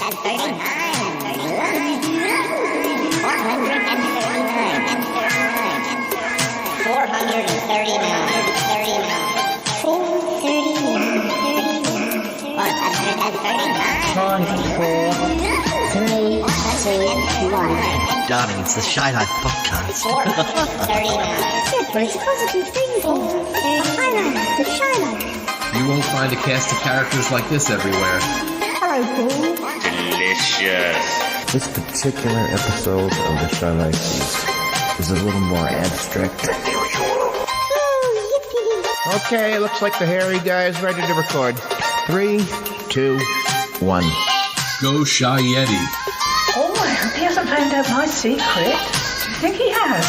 Darling, it's the Shy Life podcast. It's positive thinking. The Shy Life. You won't find a cast of characters like this everywhere. Hello, Paul. Delicious. This particular episode of the Shy Life is a little more abstract than usual. Oh, yippee. Okay, looks like the hairy guy is ready to record. 3, 2, 1. Go Shy Yeti. Oh, I hope he hasn't found out my secret. Do you think he has?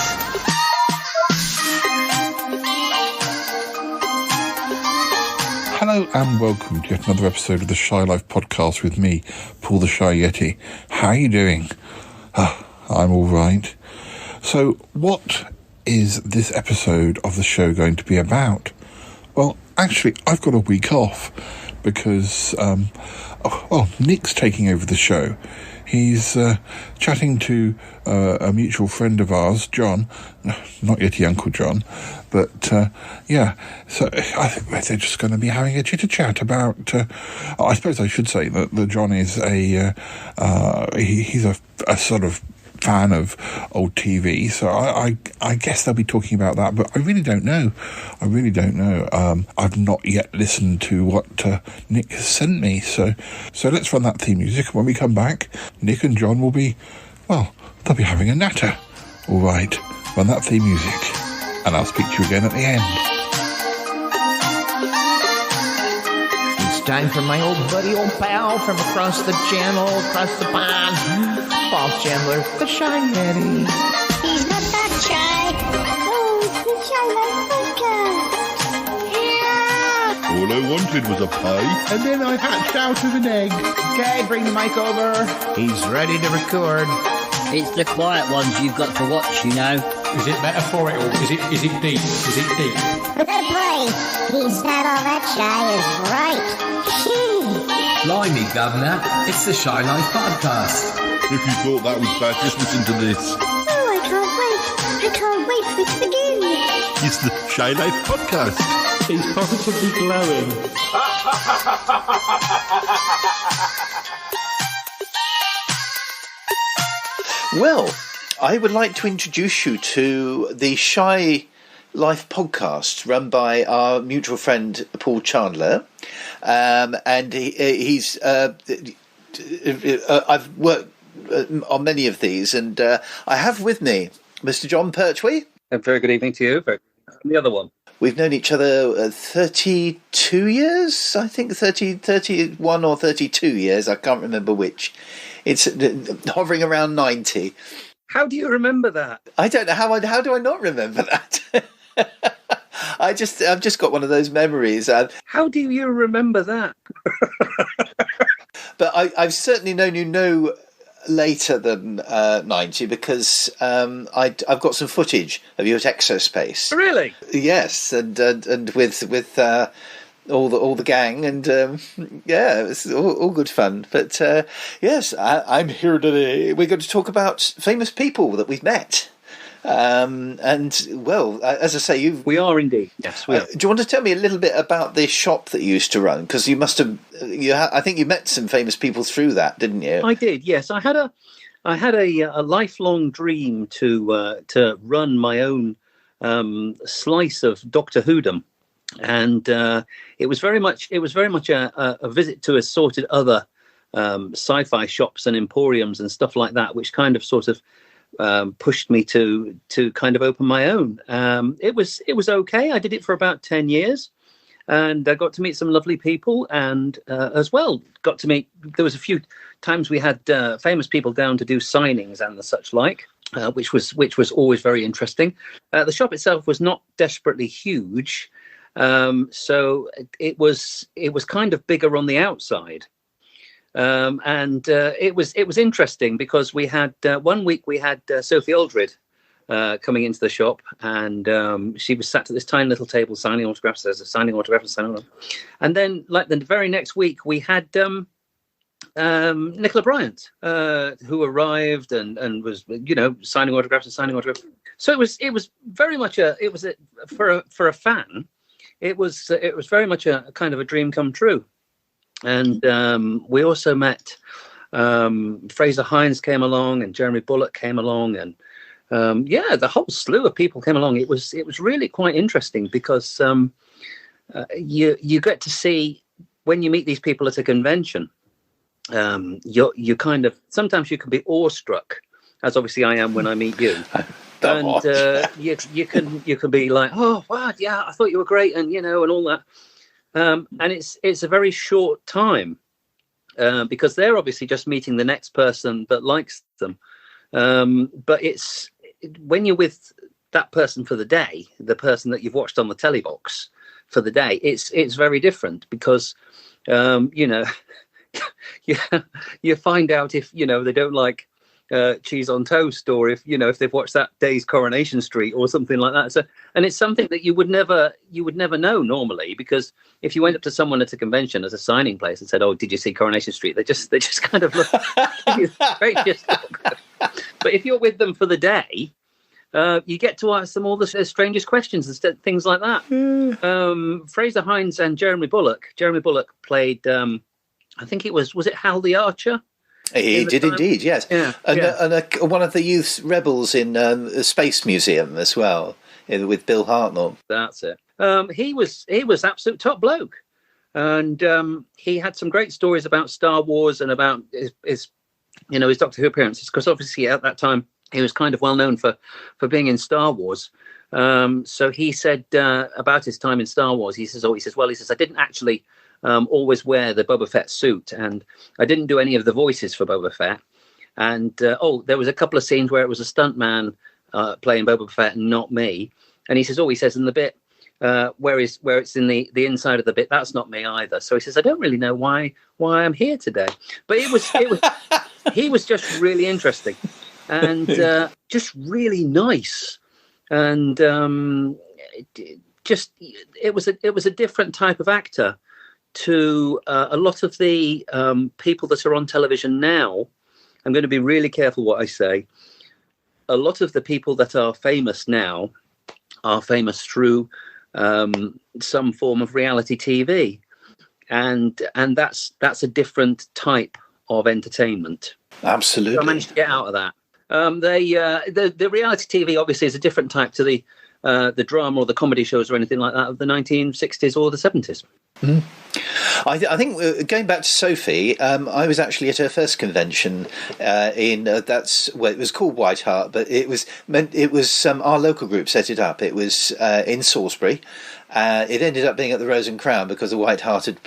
Hello and welcome to yet another episode of the Shy Life podcast with me, Paul the Shy Yeti. How are you doing? I'm all right. So what is this episode of the show going to be about? Well, actually, I've got a week off because, Nick's taking over the show. He's chatting to a mutual friend of ours, John, not Yeti Uncle John, but so I think they're just going to be having a chitter-chat about, I suppose I should say that John is he's a sort of fan of old TV, so I guess they'll be talking about that, but I really don't know. I've not yet listened to what Nick has sent me, so let's run that theme music. When we come back, Nick and John will be, they'll be having a natter. All right, run that theme music, and I'll speak to you again at the end. It's time for my old buddy, old pal from across the channel, across the pond, Paul Chandler, the Shy Yeti. He's not that shy. Oh, it's the Shy Life podcast. Yeah. All I wanted was a pie. And then I hatched out of an egg. Okay, bring the mic over. He's ready to record. It's the quiet ones you've got to watch, you know. Is it metaphorical? Is it deep? Is it deep? Put that play. He's not all that shy is right. Gee. Blimey, Governor. It's the Shy Life podcast. If you thought that was bad, just listen to this. Oh, I can't wait for it to begin. It's the Shy Life podcast. He's positively glowing. Well, I would like to introduce you to the Shy Life podcast run by our mutual friend Paul Chandler, and he's. I've worked on many of these, and I have with me Mr. John Pertwee. A very good evening to you. The other one. We've known each other 32 years, I think, 31 or 32 years. I can't remember which. It's hovering around 90. How do you remember that? I don't know how do I not remember that? I've just got one of those memories. How do you remember that? But I've certainly known you no later than 90 because I've got some footage of you at Exospace. Really? Yes, and with all the gang, and it was all good fun. But yes, I'm here today. We're going to talk about famous people that we've met. And well, as I say, we are indeed. Yes, we are. Do you want to tell me a little bit about the shop that you used to run? Because you must have, I think you met some famous people through that, didn't you? I did. Yes, I had a lifelong dream to run my own slice of Doctor Whodom, and it was very much a visit to assorted other sci-fi shops and emporiums and stuff like that, which kind of sort of pushed me to kind of open my own. It was okay. I did it for about 10 years, and I got to meet some lovely people, and as well got to meet. There was a few times we had famous people down to do signings and the such like, which was always very interesting. The shop itself was not desperately huge, so it was kind of bigger on the outside. And it was interesting because we had 1 week we had Sophie Aldred coming into the shop, and she was sat at this tiny little table signing autographs. There's a signing autograph and signing autograph. And then, like the very next week, we had Nicola Bryant, who arrived and was, signing autographs. So it was very much for a fan. It was very much a kind of a dream come true. And we also met Fraser Hines came along, and Jeremy Bulloch came along, and the whole slew of people came along. It was really quite interesting because you get to see, when you meet these people at a convention, you kind of, sometimes you can be awestruck, as obviously I am when I meet you. And you can be like, oh wow, yeah, I thought you were great, and and all that. And it's a very short time because they're obviously just meeting the next person that likes them. But it's when you're with that person for the day, the person that you've watched on the telly box for the day, it's very different because you find out if they don't like cheese on toast, or if they've watched that day's Coronation Street or something like that. So, and it's something that you would never know normally, because if you went up to someone at a convention at a signing place and said, "Oh, did you see Coronation Street?" they just kind of look gracious. But if you're with them for the day, you get to ask them all the strangest questions and things like that. Fraser Hines and Jeremy Bulloch. Jeremy Bulloch played, I think it was it Hal the Archer? He did indeed, yes. Yeah, and one of the youth rebels in the Space Museum as well, with Bill Hartnell. That's it. He was absolute top bloke, and he had some great stories about Star Wars and about his Doctor Who appearances, because obviously at that time he was kind of well known for being in Star Wars. So he said about his time in Star Wars, he says, I didn't actually always wear the Boba Fett suit, and I didn't do any of the voices for Boba Fett. And there was a couple of scenes where it was a stuntman playing Boba Fett and not me. And he says in the bit where it's in the inside of the bit, that's not me either. So he says, I don't really know why I'm here today. But it was he was just really interesting and just really nice, and it was a different type of actor to a lot of the people that are on television now. I'm going to be really careful what I say. A lot of the people that are famous now are famous through some form of reality TV, and that's a different type of entertainment. Absolutely. So I managed to get out of that. The reality TV obviously is a different type to the drama or the comedy shows or anything like that of the 1960s or the 70s. Mm. I think going back to Sophie, I was actually at her first convention it was called White Hart, but it was our local group set it up. It was in Salisbury. It ended up being at the Rose and Crown because the White Hart had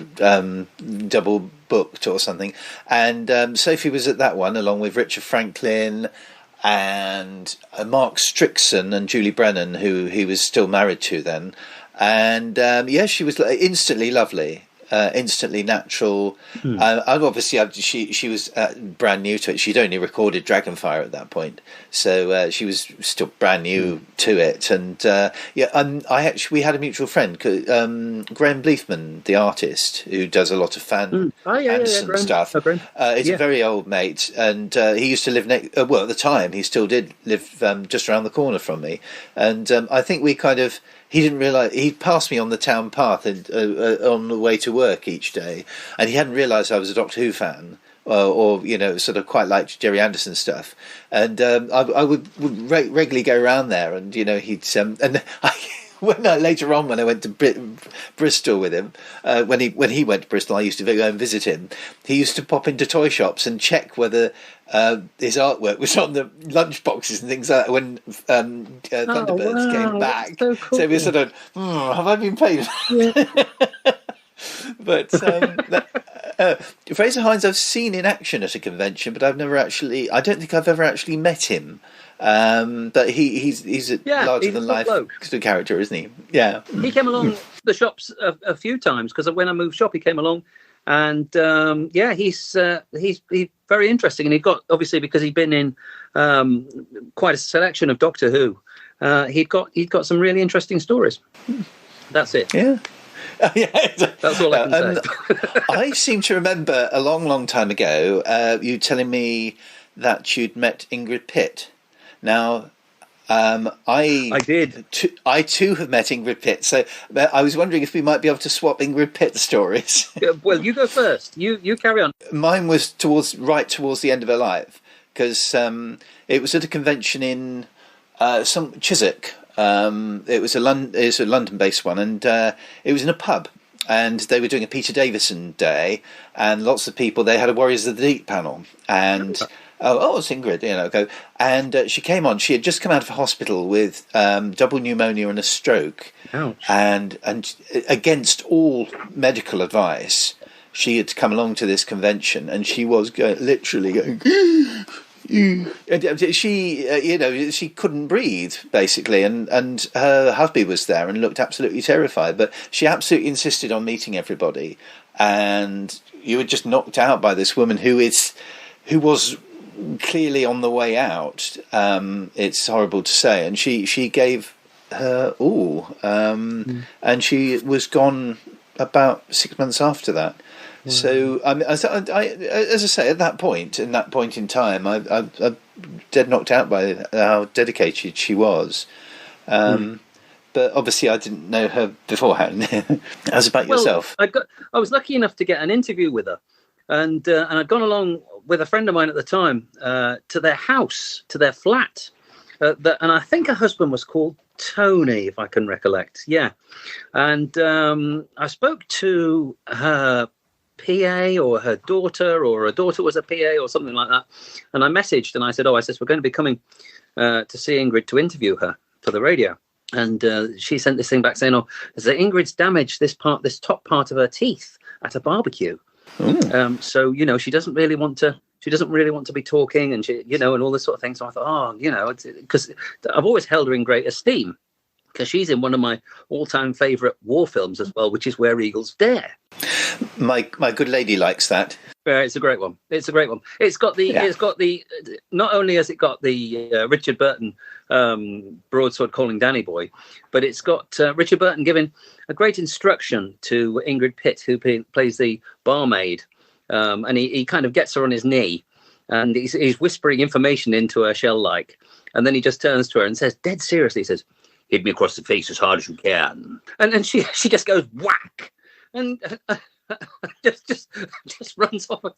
double booked or something, and Sophie was at that one along with Richard Franklin and Mark Strickson and Julie Brennan, who he was still married to then. And she was instantly lovely, instantly natural. And obviously, she was brand new to it. She'd only recorded Dragonfire at that point, so she was still brand new to it. And we had a mutual friend, Graham Bleefman, the artist, who does a lot of fan Anderson stuff. He's a very old mate, and he used to live at the time he still did live just around the corner from me. And I think we kind of. He didn't realise he'd passed me on the town path on the way to work each day, and he hadn't realised I was a Doctor Who fan, or sort of quite liked Jerry Anderson stuff. And I would regularly go around there, and he'd later on when I went to Bristol with him, when he went to Bristol, I used to go and visit him. He used to pop into toy shops and check whether his artwork was on the lunch boxes and things like that when Thunderbirds came back. So, cool. So we were sort of, have I been paid? Yeah. But Fraser Hines I've seen in action at a convention, but I don't think I've ever actually met him. But he's a larger than life character, isn't he? Yeah. He came along the shops a few times, because when I moved shop, he came along, and he's very interesting. And he got, obviously, because he'd been in quite a selection of Doctor Who, he'd got some really interesting stories. That's it. Yeah. That's all I can say. I seem to remember a long, long time ago you telling me that you'd met Ingrid Pitt. Now, I did. I too have met Ingrid Pitt, so I was wondering if we might be able to swap Ingrid Pitt stories. Well, you go first. You carry on. Mine was right towards the end of her life, because it was at a convention in some Chiswick. It was a London-based one, and it was in a pub. And they were doing a Peter Davison day, and lots of people. They had a Warriors of the Deep panel, and it's Ingrid, and she came on. She had just come out of hospital with double pneumonia and a stroke. Ouch. And against all medical advice, she had come along to this convention, and she was literally going. She couldn't breathe, basically, and her hubby was there and looked absolutely terrified. But she absolutely insisted on meeting everybody, and you were just knocked out by this woman who was clearly on the way out. It's horrible to say, and she gave her all, and she was gone about 6 months after that. Wow. So, as I say, at that point in time, I dead knocked out by how dedicated she was. But obviously, I didn't know her beforehand. How's about yourself? I was lucky enough to get an interview with her, and I'd gone along with a friend of mine at the time to their house, to their flat, and I think her husband was called Tony, if I can recollect. Yeah, and I spoke to her PA or her daughter, or her daughter was a PA or something like that, and I messaged and I said, we're going to be coming to see Ingrid to interview her for the radio, and she sent this thing back saying, so Ingrid's damaged this top part of her teeth at a barbecue. So she doesn't really want to be talking, and she and all this sort of thing. So I thought, because I've always held her in great esteem, because she's in one of my all-time favourite war films as well, which is Where Eagles Dare. My good lady likes that. It's a great one. It's got the. Not only has it got the Richard Burton broadsword calling Danny Boy, but it's got Richard Burton giving a great instruction to Ingrid Pitt, who plays the barmaid, and he kind of gets her on his knee, and he's whispering information into her shell-like, and then he just turns to her and says, dead seriously, he says, "Hit me across the face as hard as you can," and then she just goes whack, and just runs off.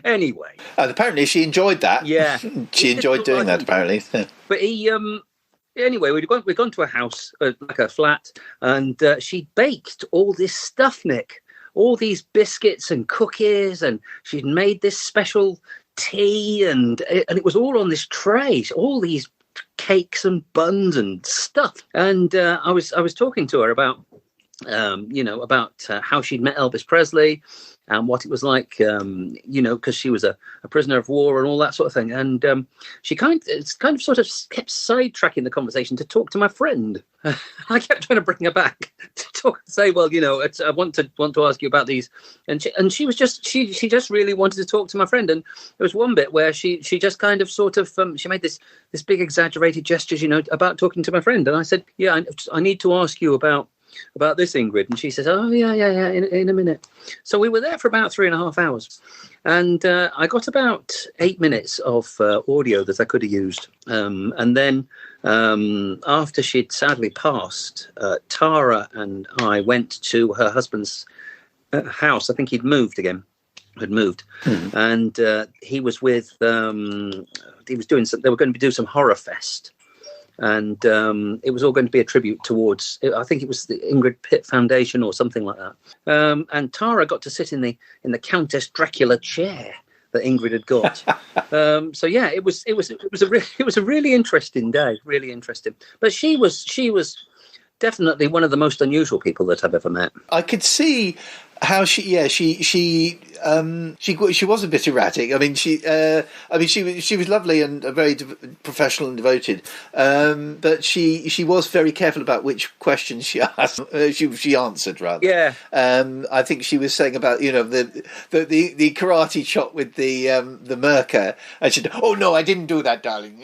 Anyway, apparently she enjoyed that. Yeah, she enjoyed doing that. Apparently, but he anyway, we'd gone to a house, like a flat, and she baked all this stuff, Nick, all these biscuits and cookies, and she'd made this special tea, and it was all on this tray, all these cakes and buns and stuff. And I was talking to her about how she'd met Elvis Presley and what it was like, because she was a prisoner of war and all that sort of thing. And she kind of sort of kept sidetracking the conversation to talk to my friend. I kept trying to bring her back to say, well, I want to ask you about these. And she was just she just really wanted to talk to my friend. And there was one bit where she just kind of sort of she made this big exaggerated gestures, about talking to my friend. And I said, yeah, I need to ask you about this, Ingrid. And she says, oh yeah, in a minute. So we were there for about 3.5 hours, and I got about 8 minutes of audio that I could have used, and then after she'd sadly passed, Tara and I went to her husband's house. I think had moved, and he was with he was doing they were going to do some horror fest. And it was all going to be a tribute towards, I think it was the Ingrid Pitt Foundation or something like that. And Tara got to sit in the Countess Dracula chair that Ingrid had got. So yeah, it was a really interesting day, really interesting. But she was definitely one of the most unusual people that I've ever met. I could see how she was a bit erratic. I mean, she was lovely and very professional and devoted. But she was very careful about which questions she asked. She answered rather. Yeah. I think she was saying about the karate chop with the Merca, and she said, "Oh no, I didn't do that, darling."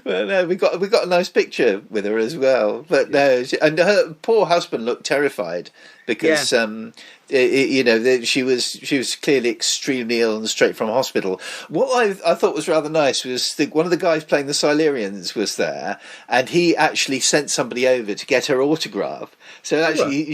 Well, no, we got a nice picture with her as well. But no, and her poor husband looked terrified because she was clearly extremely ill and straight from hospital. What I thought was rather nice was one of the guys playing the Silurians was there, and he actually sent somebody over to get her autograph. So actually,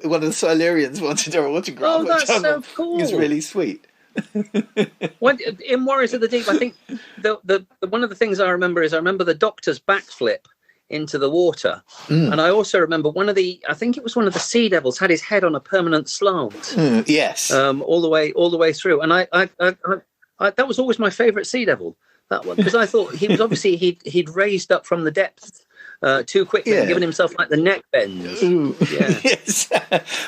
one of the Silurians wanted her autograph. Oh, that's so cool! It's really sweet. In Warriors of the Deep, I think the one of the things I remember the Doctor's backflip into the water, and I also remember I think it was one of the Sea Devils had his head on a permanent slant. Yes, all the way through, and I that was always my favourite Sea Devil, that one, because I thought he was obviously he'd raised up from the depths too quickly and given himself like the neck bends. Yeah. Yes,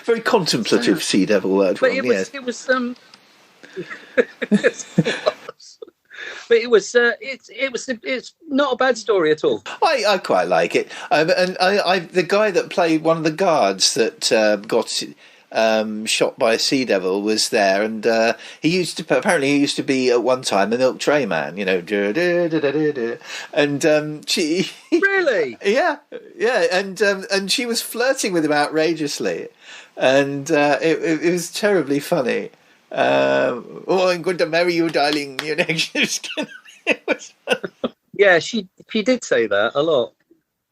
very contemplative Sea Devil that but one. It was but it's not a bad story at all. I quite like it, and I the guy that played one of the guards that got shot by a Sea Devil was there, and he used to be at one time a milk tray man, and she really and she was flirting with him outrageously, and it was terribly funny. I'm going to marry you, darling. Yeah, she did say that a lot,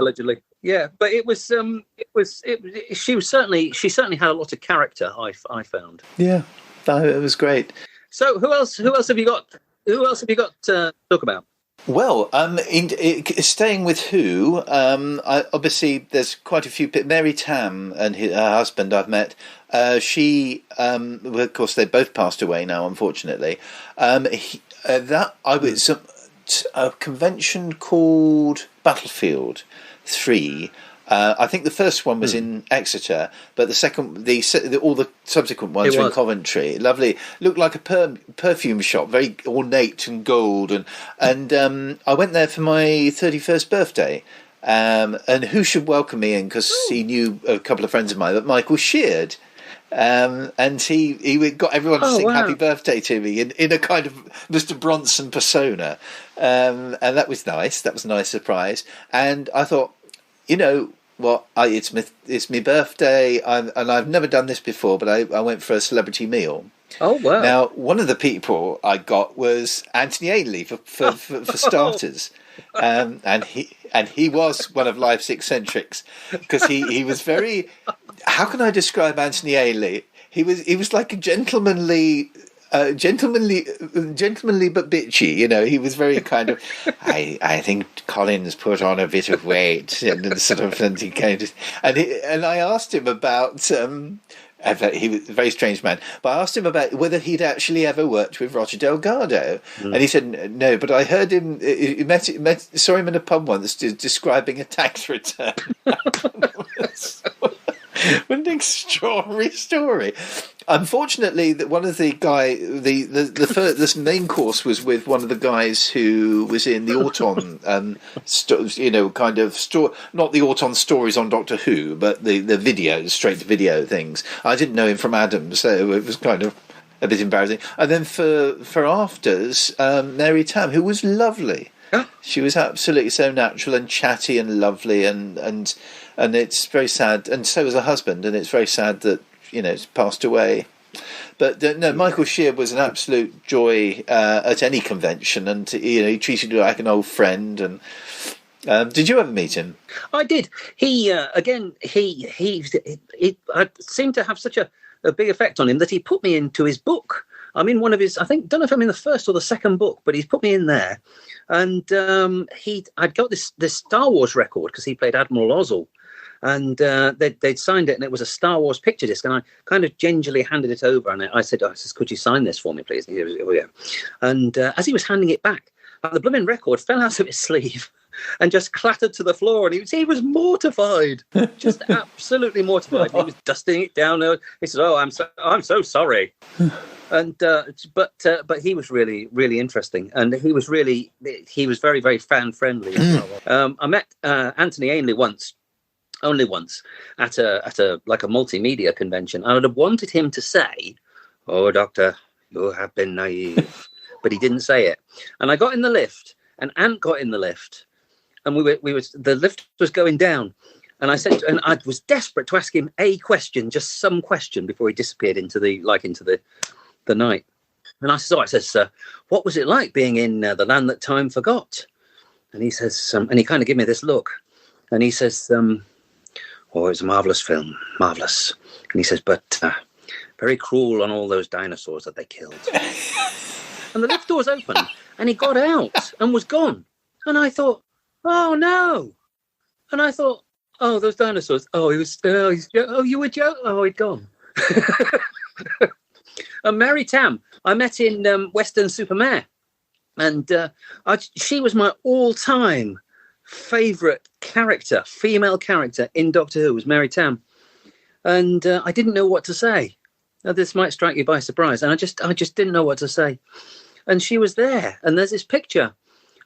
allegedly. Yeah, but it was she certainly had a lot of character. I found. Yeah, it was great. So who else have you got? Who else have you got to talk about? Well, staying with Who, obviously there's quite a few. Mary Tam and her husband I've met. Of course, they both passed away now, unfortunately. I was a convention called Battlefield 3. I think the first one was in Exeter, but the second, all the subsequent ones were in Coventry. Lovely, looked like a perfume shop, very ornate and gold, and I went there for my 31st birthday. And who should welcome me in, because he knew a couple of friends of mine, but Michael Sheard. And he got everyone to sing happy birthday to me in a kind of Mr. Bronson persona. And that was nice. That was a nice surprise. And I thought, it's my birthday, and I've never done this before, but I went for a celebrity meal. Oh, wow. Now, one of the people I got was Anthony Ainley for starters. And he was one of life's eccentrics, because he was very. How can I describe Anthony Ainley? He was like a gentlemanly but bitchy. He was very kind of. I think Colin's put on a bit of weight, and sort of, and he came to, and I asked him about. He was a very strange man, but I asked him about whether he'd actually ever worked with Roger Delgado, and he said no. But I heard him. Saw him in a pub once describing a tax return. What an extraordinary story! Unfortunately, that one of the the main course was with one of the guys who was in the Auton, not the Auton stories on Doctor Who, but the videos, straight to video things. I didn't know him from Adam, so it was kind of a bit embarrassing. And then for afters, Mary Tam, who was lovely. She was absolutely so natural and chatty and lovely, and it's very sad. And so was her husband, and it's very sad that it's passed away. But no, Michael Sheard was an absolute joy at any convention, and he treated you like an old friend. And did you ever meet him? I did. He seemed to have such a big effect on him that he put me into his book. I'm in one of his. Don't know if I'm in the first or the second book, but he's put me in there. And I'd got this Star Wars record because he played Admiral Ozzel. And they'd signed it, and it was a Star Wars picture disc. And I kind of gingerly handed it over, and I said, "Could you sign this for me, please?" And he was, "Oh yeah." And as he was handing it back, the blooming record fell out of his sleeve and just clattered to the floor. And he was mortified, just absolutely mortified. He was dusting it down. He said, "Oh, I'm so sorry." And but he was really, really interesting, and he was very, very fan friendly. I met Anthony Ainley only once at a like a multimedia convention. I would have wanted him to say, "Oh, Doctor, you have been naive," but he didn't say it. And I got in the lift, and Ant got in the lift, and the lift was going down, and I was desperate to ask him a question, just some question, before he disappeared into the night. And I said, what was it like being in the land that time forgot? And he says, and he kind of gave me this look, and he says, it was a marvelous film, marvelous. And he says, but very cruel on all those dinosaurs that they killed. And the lift doors opened, and he got out and was gone. And I thought, oh no. And I thought, oh, those dinosaurs. Oh, you were joking. Oh, he'd gone. And Mary Tam, I met in Weston-super-Mare, and she was my all-time favourite character, female character in Doctor Who, was Mary Tam, and I didn't know what to say. Now, this might strike you by surprise, and I just didn't know what to say. And she was there, and there's this picture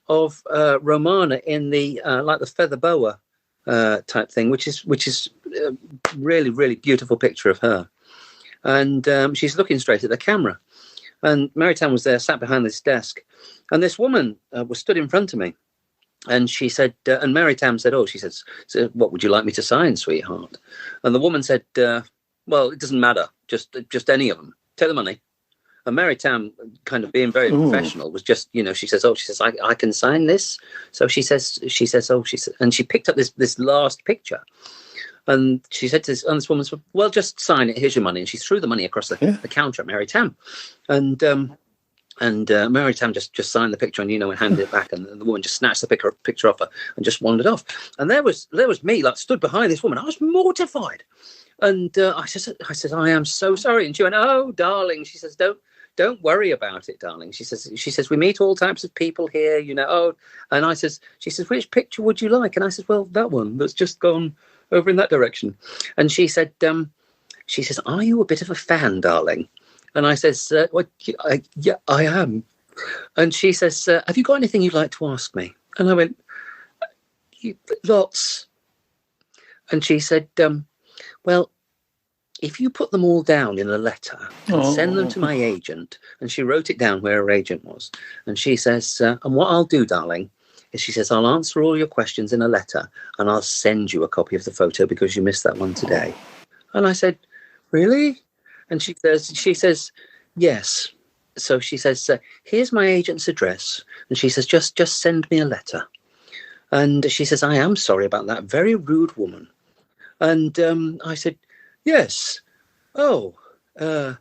of Romana in the like the feather boa type thing, which is really, really beautiful picture of her. And she's looking straight at the camera. And Mary Tam was there, sat behind this desk. And this woman was stood in front of me. And she said, and Mary Tam said, she says, what would you like me to sign, sweetheart? And the woman said, well, it doesn't matter. Just any of them. Take the money. And Mary Tam, kind of being very professional, was just, she says, I can sign this. So she says, and she picked up this last picture. And she said to this woman, well, just sign it. Here's your money. And she threw the money across the counter at Mary Tam. And Mary Tam just signed the picture and handed it back. And the woman just snatched the picture off her and just wandered off. And there was me, like, stood behind this woman. I was mortified. And I said, I am so sorry. And she went, oh, darling. She says, don't worry about it, darling. She says, we meet all types of people here, And she says, which picture would you like? And I said, well, that one that's just gone over in that direction. And she said, are you a bit of a fan, darling? And I says, yeah, I am. And she says, have you got anything you'd like to ask me? And I went, lots. And she said, well, if you put them all down in a letter and send them to my agent, and she wrote it down where her agent was. And she says, and what I'll do, darling, is she says, I'll answer all your questions in a letter and I'll send you a copy of the photo because you missed that one today. And I said, really? And she says, yes. So she says, here's my agent's address. And she says, just send me a letter. And she says, I am sorry about that. Very rude woman. And I said, yes. Oh, it's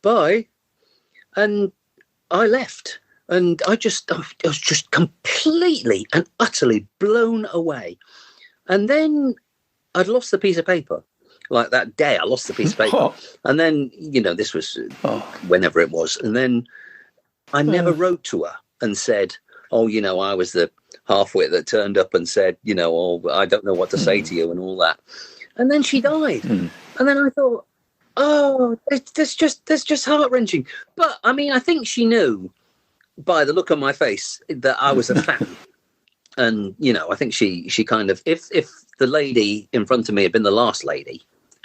bye. And I left. And I was just completely and utterly blown away. And then I'd lost the piece of paper. Like that day, I lost the piece of paper. And then, this was whenever it was. And then I never wrote to her and said, I was the halfwit that turned up and said, I don't know what to say to you and all that. And then she died. And then I thought, that's just heart-wrenching. But, I think she knew by the look on my face that I was a fan. And, I think she kind of, if the lady in front of me had been the last lady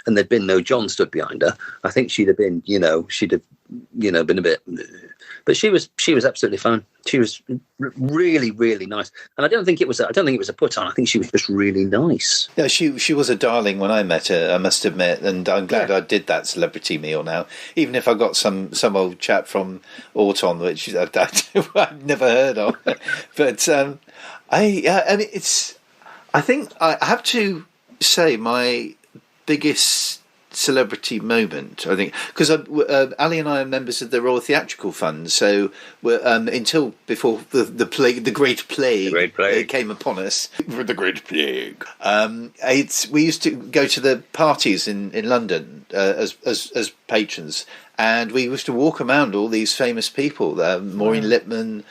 and there'd been no John stood behind her, I think she'd have been, been a bit, but she was absolutely fine. She was really, really nice. And I don't think it was a put on. I think she was just really nice. Yeah, she was a darling when I met her, I must admit, and I'm glad I did that celebrity meal now. Even if I got some old chap from Auton, which I've never heard of. But I think I have to say my biggest celebrity moment, I think, because Ali and I are members of the Royal Theatrical Fund, so we're until before the Great Plague came upon us. The Great Plague. We used to go to the parties in London as patrons, and we used to walk around all these famous people. Maureen Lipman,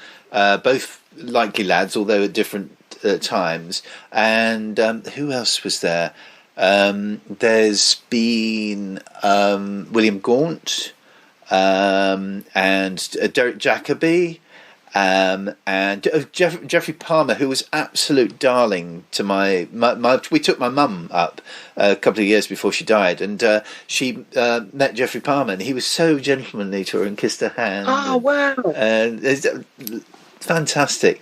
both likely lads, although at different times, and who else was there? There's been William Gaunt and Derek Jacobi And Jeffrey Palmer, who was absolute darling to my we took my mum up a couple of years before she died, and she met Jeffrey Palmer, and he was so gentlemanly to her and kissed her hand. Oh, wow. And it's fantastic.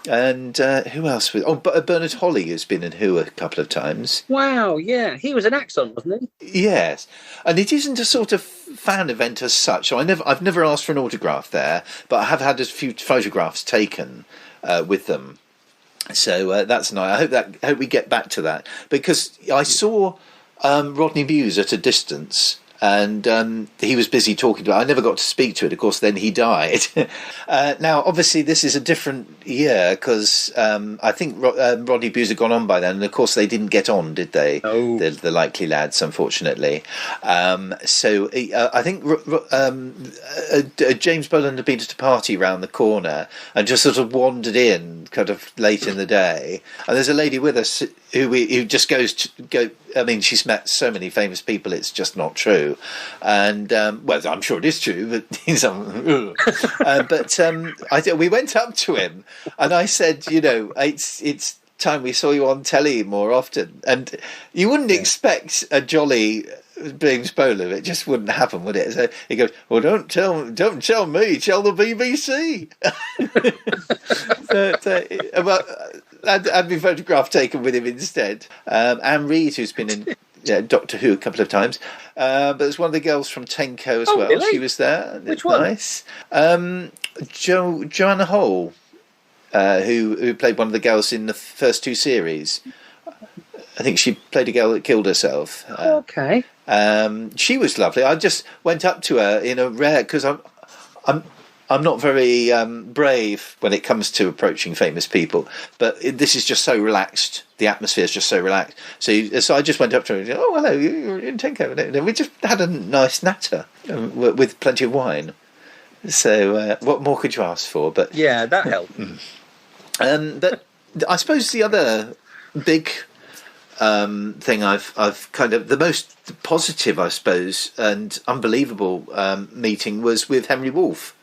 And who else was? Oh, Bernard Holly has been in Who a couple of times. Wow, yeah, he was an Axon, wasn't he? Yes, and it isn't a sort of fan event as such. So I've never asked for an autograph there, but I have had a few photographs taken with them. So that's nice. I hope we get back to that, because I saw Rodney Muse at a distance. And he was busy talking to it. I never got to speak to it. Of course, then he died. Now, obviously, this is a different year because I think Rodney Muse had gone on by then. And, of course, they didn't get on, did they? No. The Likely Lads, unfortunately. So I think James Boland had been at a party round the corner and just sort of wandered in kind of late in the day. And there's a lady with us who just goes. I mean, she's met so many famous people, it's just not true. And, well, I'm sure it is true, but we went up to him and I said, it's time we saw you on telly more often. And you wouldn't expect a jolly James Boland. It just wouldn't happen, would it? So he goes, well, don't tell me, tell the BBC. I'd been photograph taken with him instead. Anne Reid, who's been in Doctor Who a couple of times, but there's one of the girls from Tenko as well. Really? She was there. Which one? Nice. Joanna Hole, who played one of the girls in the first two series. I think she played a girl that killed herself. Okay. She was lovely. I just went up to her in a rare, because I'm not very brave when it comes to approaching famous people, but this is just so relaxed. The atmosphere is just so relaxed. So I just went up to her and said, oh, hello, you're in Tenko. And we just had a nice natter with plenty of wine. So what more could you ask for? But yeah, that helped. But I suppose the other big thing I've kind of, the most positive, I suppose, and unbelievable meeting was with Henry Wolff.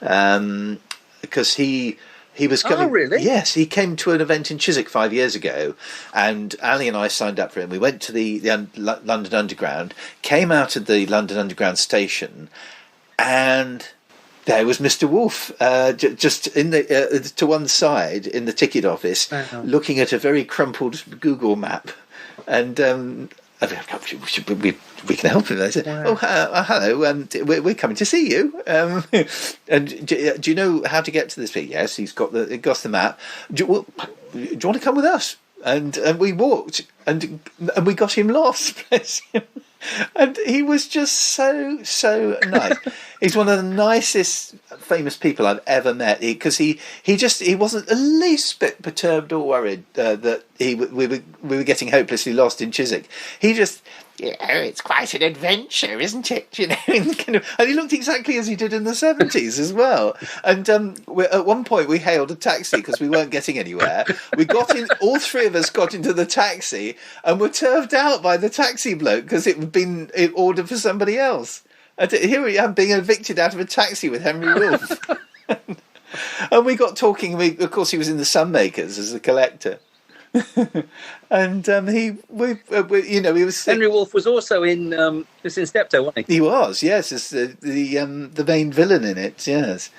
Because he was coming. Oh, really? Yes, he came to an event in Chiswick 5 years ago, and Ali and I signed up for him. We went to the London Underground, came out of the London Underground station, and there was Mr. Wolff, just in the to one side in the ticket office, looking at a very crumpled Google map, and. We can help him. I said, wow. Oh, hello, we're coming to see you. And do you know how to get to this bit? Yes, he's got the map. Do you want to come with us? And we walked, and we got him lost, bless him. And he was just so nice. He's one of the nicest famous people I've ever met, because he wasn't the least bit perturbed or worried that we were getting hopelessly lost in Chiswick. He just, it's quite an adventure, isn't it? And he looked exactly as he did in the 70s as well. And at one point we hailed a taxi because we weren't getting anywhere. We got in, all three of us got into the taxi and were turfed out by the taxi bloke because it had been ordered for somebody else. And here we are being evicted out of a taxi with Henry Wolff. And we got talking. Of course, he was in the Sunmakers as a collector. And he was. Henry Wolff was also in Steptoe, wasn't he? He was, yes, as the main villain in it, yes.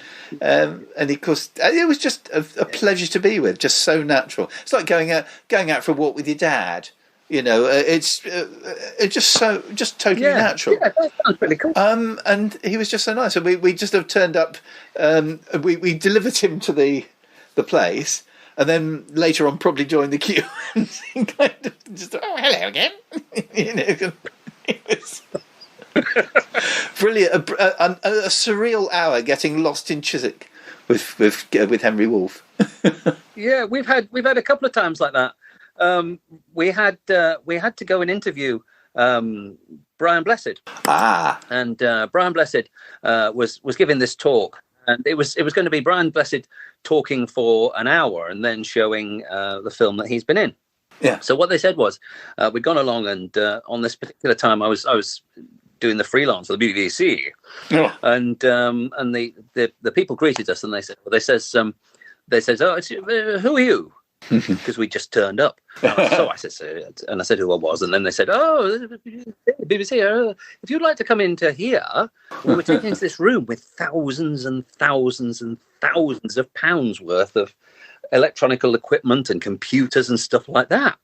And of course, it was just a pleasure to be with, just so natural. It's like going out for a walk with your dad. It's just totally natural. Yeah, that sounds pretty cool. And he was just so nice. And we just have turned up. We delivered him to the place. And then later on, probably joined the queue and kind of just, oh, hello again. It was brilliant. A surreal hour getting lost in Chiswick with Henry Wolff. Yeah, we've had a couple of times like that. We had to go and interview Brian Blessed. And Brian Blessed was giving this talk. And it was going to be Brian Blessed talking for an hour and then showing the film that he's been in. Yeah. So what they said was, we'd gone along, and on this particular time, I was doing the freelance for the BBC. Oh. And the people greeted us, and they said, "Oh, who are you?" Because we just turned up. So I said who I was, and then they said, "Oh, BBC. If you'd like to come into here, we were taken into this room with thousands and thousands and thousands of pounds worth of electronical equipment and computers and stuff like that."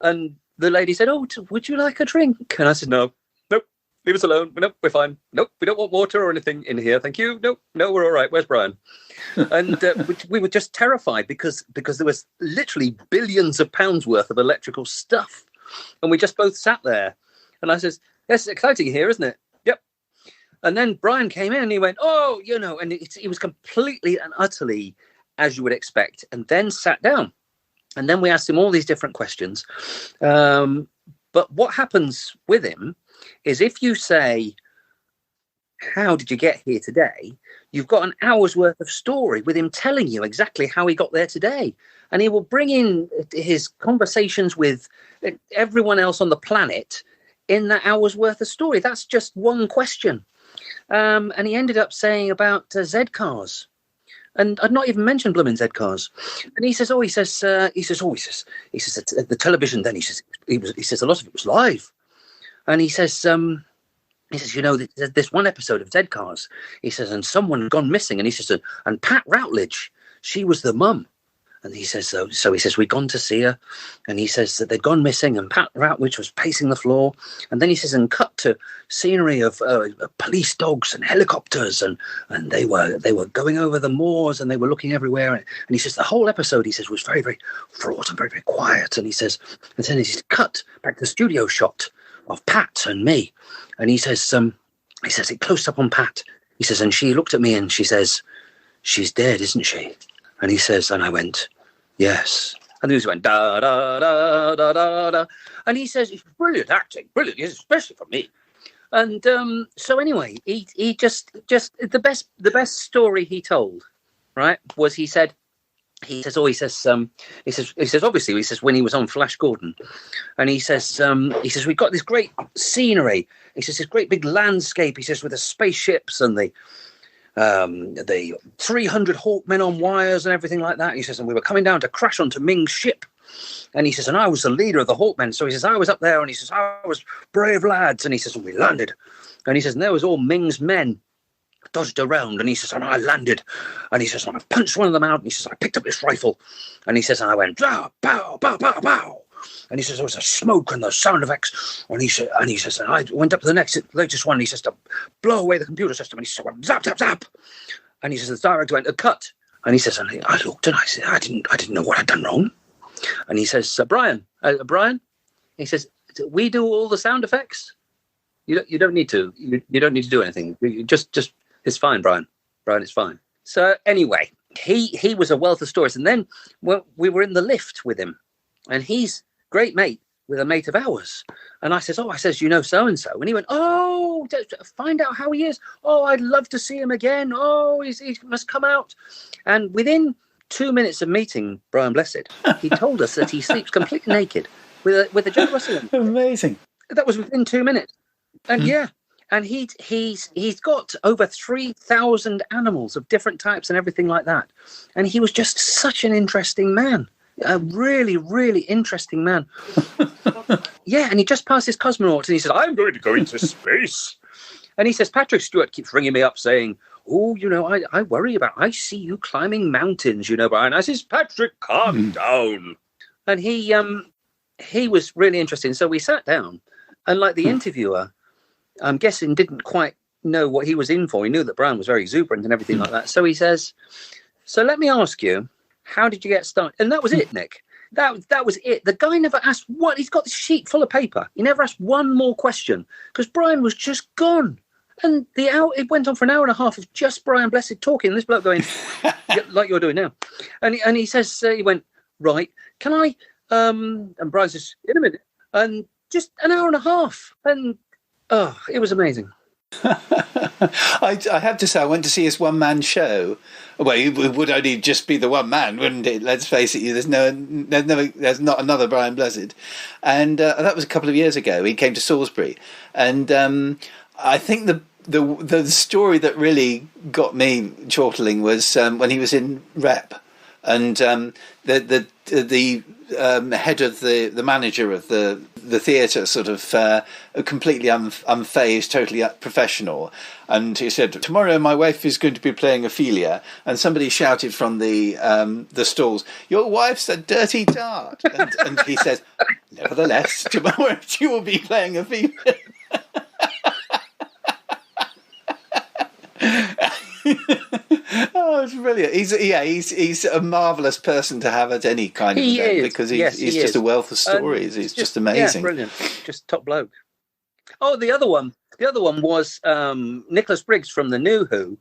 And the lady said, "Oh, would you like a drink?" And I said, "No, nope, leave us alone. Nope, we're fine. Nope, we don't want water or anything in here. Thank you. Nope, no, we're all right. Where's Brian?" And we were just terrified because there was literally billions of pounds worth of electrical stuff, and we just both sat there. And I says, "Yes, it's exciting here, isn't it?" "Yep." And then Brian came in and he went, "Oh, and he was completely and utterly as you would expect, and then sat down. And then we asked him all these different questions. But what happens with him is if you say, "How did you get here today?" you've got an hour's worth of story with him telling you exactly how he got there today. And he will bring in his conversations with everyone else on the planet in that hour's worth of story. That's just one question. And he ended up saying about Z cars. And I'd not even mentioned blooming Z cars. And he says, the television then, he says a lot of it was live. And he says, there's this one episode of Z cars. He says, and someone had gone missing. And he says, and Pat Routledge, she was the mum. And he says, so he says, we'd gone to see her. And he says that they'd gone missing and Pat Routledge was pacing the floor. And then he says, and cut to scenery of police dogs and helicopters. And they were going over the moors and they were looking everywhere. And he says, the whole episode, he says, was very, very fraught and very, very quiet. And he says, and then he's cut back to the studio shot of Pat and me. And he says, it close up on Pat. He says, and she looked at me and she says, "She's dead, isn't she?" And he says, and I went, "Yes." And then he went, "Da, da, da, da, da, da." And he says, "It's brilliant acting, brilliant, yes, especially for me." And so anyway, he just the best story he told, right, was he says, obviously, he says when he was on Flash Gordon, and he says, we've got this great scenery. He says, this great big landscape, he says, with the spaceships and the 300 Hawkmen on wires and everything like that. He says, and we were coming down to crash onto Ming's ship. And he says, and I was the leader of the Hawkmen. So he says, I was up there, and he says, I was brave lads. And he says, and we landed. And he says, and there was all Ming's men dodged around. And he says, and I landed. And he says, and I punched one of them out. And he says, I picked up this rifle. And he says, and I went, bow, bow, bow, bow, bow. And he says, there was a smoke and the sound effects. And he says, and I went up to the latest one. And he says, to blow away the computer system. And he says, zap, zap, zap. And he says, the director went, a cut. And he says, and I looked and I said, I didn't know what I'd done wrong. And he says, Brian, he says, we do all the sound effects. You don't need to. You don't need to do anything. You just it's fine, Brian. Brian, it's fine. So anyway, he was a wealth of stories. And then we were in the lift with him, and he's great mate with a mate of ours. And I says, you know so-and-so. And he went, oh, find out how he is. Oh, I'd love to see him again. Oh, he must come out. And within 2 minutes of meeting Brian Blessed, he told us that he sleeps completely naked with a Jack Russell. Amazing. That was within 2 minutes. And and he's got over 3,000 animals of different types and everything like that. And he was just such an interesting man. A really, really interesting man. Yeah, and he just passed his cosmonaut and he said, I'm going to go into space. And he says, Patrick Stewart keeps ringing me up saying, oh, I worry about, I see you climbing mountains, Brian. I says, Patrick, calm down. And he was really interesting. So we sat down, and like the interviewer, I'm guessing didn't quite know what he was in for. He knew that Brian was very exuberant and everything like that. So he says, so let me ask you, how did you get started? And that was it, Nick. That was it. The guy never asked what. He's got this sheet full of paper. He never asked one more question because Brian was just gone. And it went on for an hour and a half of just Brian Blessed talking. This bloke going like you're doing now. And he says, he went, right, can I? And Brian says, in a minute. And just an hour and a half. And it was amazing. I have to say, I went to see his one-man show. Well, it would only just be the one man, wouldn't it? Let's face it. There's not another Brian Blessed, and that was a couple of years ago. He came to Salisbury, and I think the story that really got me chortling was when he was in Rep, and the head of the manager of the theatre sort of completely unfazed, totally professional, and he said, "Tomorrow my wife is going to be playing Ophelia," and somebody shouted from the stalls, "Your wife's a dirty tart," and he says, "Nevertheless, tomorrow she will be playing Ophelia." Oh, it's brilliant. He's a marvellous person to have at any kind of event, because he's just a wealth of stories. He's just amazing. Yeah, brilliant. Just top bloke. Oh, the other one was Nicholas Briggs from the New Who.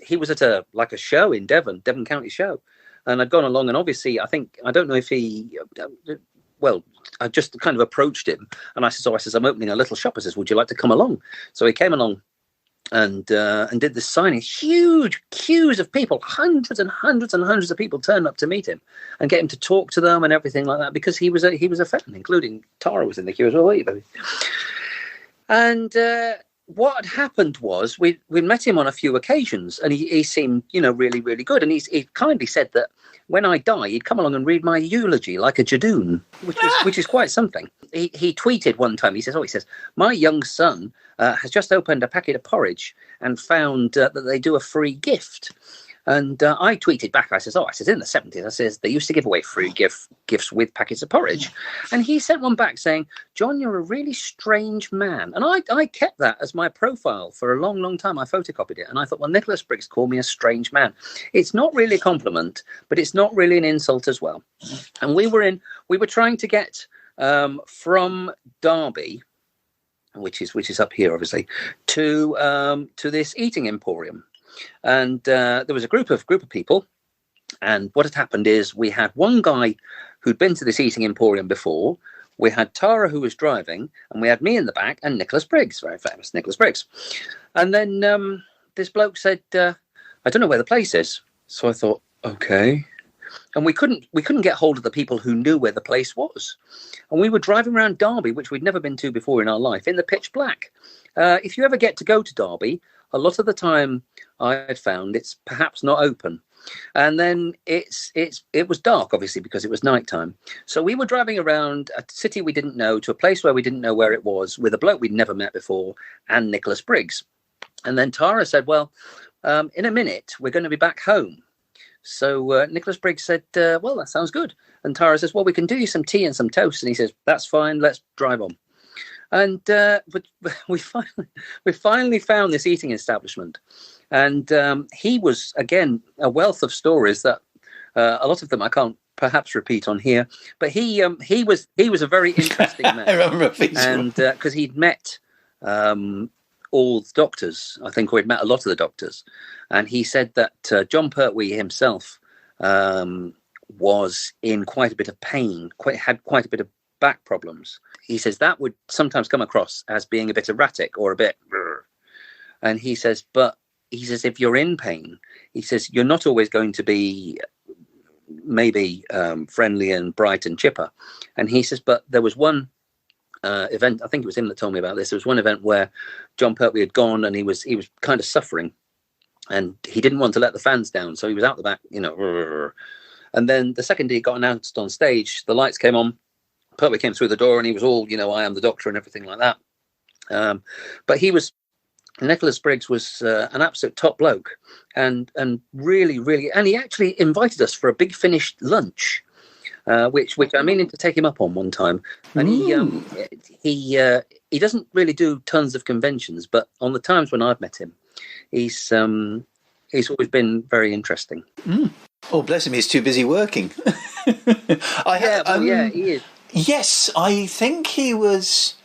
He was at a show in Devon County show, and I'd gone along, and obviously I don't know if he. Well, I just kind of approached him, and I said, "I'm opening a little shop." I says, "Would you like to come along?" So he came along, and did this signing. Huge queues of people, hundreds and hundreds and hundreds of people turned up to meet him and get him to talk to them and everything like that, because he was a fan, including Tara was in the queue as well. And what had happened was we met him on a few occasions, and he seemed, really, really good. And he kindly said that when I die, he'd come along and read my eulogy like a jadoon, which is quite something. He tweeted one time. He says, "My young son has just opened a packet of porridge and found that they do a free gift." And I tweeted back. I says, in the 70s, they used to give away free gifts with packets of porridge. And he sent one back saying, "John, you're a really strange man." And I kept that as my profile for a long, long time. I photocopied it. And I thought, well, Nicholas Briggs called me a strange man. It's not really a compliment, but it's not really an insult as well. And we were trying to get from Derby, which is up here, obviously, to this eating emporium. And there was a group of people, and what had happened is we had one guy who'd been to this eating emporium before, we had Tara who was driving, and we had me in the back, and Nicholas Briggs, very famous Nicholas Briggs. And then this bloke said, "I don't know where the place is." So I thought, okay. And we couldn't get hold of the people who knew where the place was. And we were driving around Derby, which we'd never been to before in our life, in the pitch black. If you ever get to go to Derby, a lot of the time I had found it's perhaps not open. And then it was dark, obviously, because it was nighttime. So we were driving around a city we didn't know to a place where we didn't know where it was, with a bloke we'd never met before and Nicholas Briggs. And then Tara said, "Well, in a minute, we're going to be back home." So Nicholas Briggs said, "Well, that sounds good." And Tara says, "Well, we can do you some tea and some toast." And he says, "That's fine. Let's drive on." And we finally found this eating establishment. And he was, again, a wealth of stories that a lot of them I can't perhaps repeat on here. But he was a very interesting man. I remember and because he'd met all the doctors, I think, or he'd met a lot of the doctors. And he said that John Pertwee himself was in quite a bit of pain, had quite a bit of back problems. He says that would sometimes come across as being a bit erratic or a bit. And he says, if you're in pain, he says, you're not always going to be maybe friendly and bright and chipper. And he says, but there was one event, I think it was him that told me about this. There was one event where John Pertwee had gone and he was kind of suffering, and he didn't want to let the fans down. So he was out the back, and then the second he got announced on stage, the lights came on, Pertwee came through the door and he was all, I am the doctor and everything like that. But Nicholas Briggs was an absolute top bloke and really, really, and he actually invited us for a Big Finish lunch, which I'm meaning to take him up on one time. And he doesn't really do tons of conventions, but on the times when I've met him, he's always been very interesting. Mm. Oh, bless him, he's too busy working. Yeah, he is. Yes, I think he was.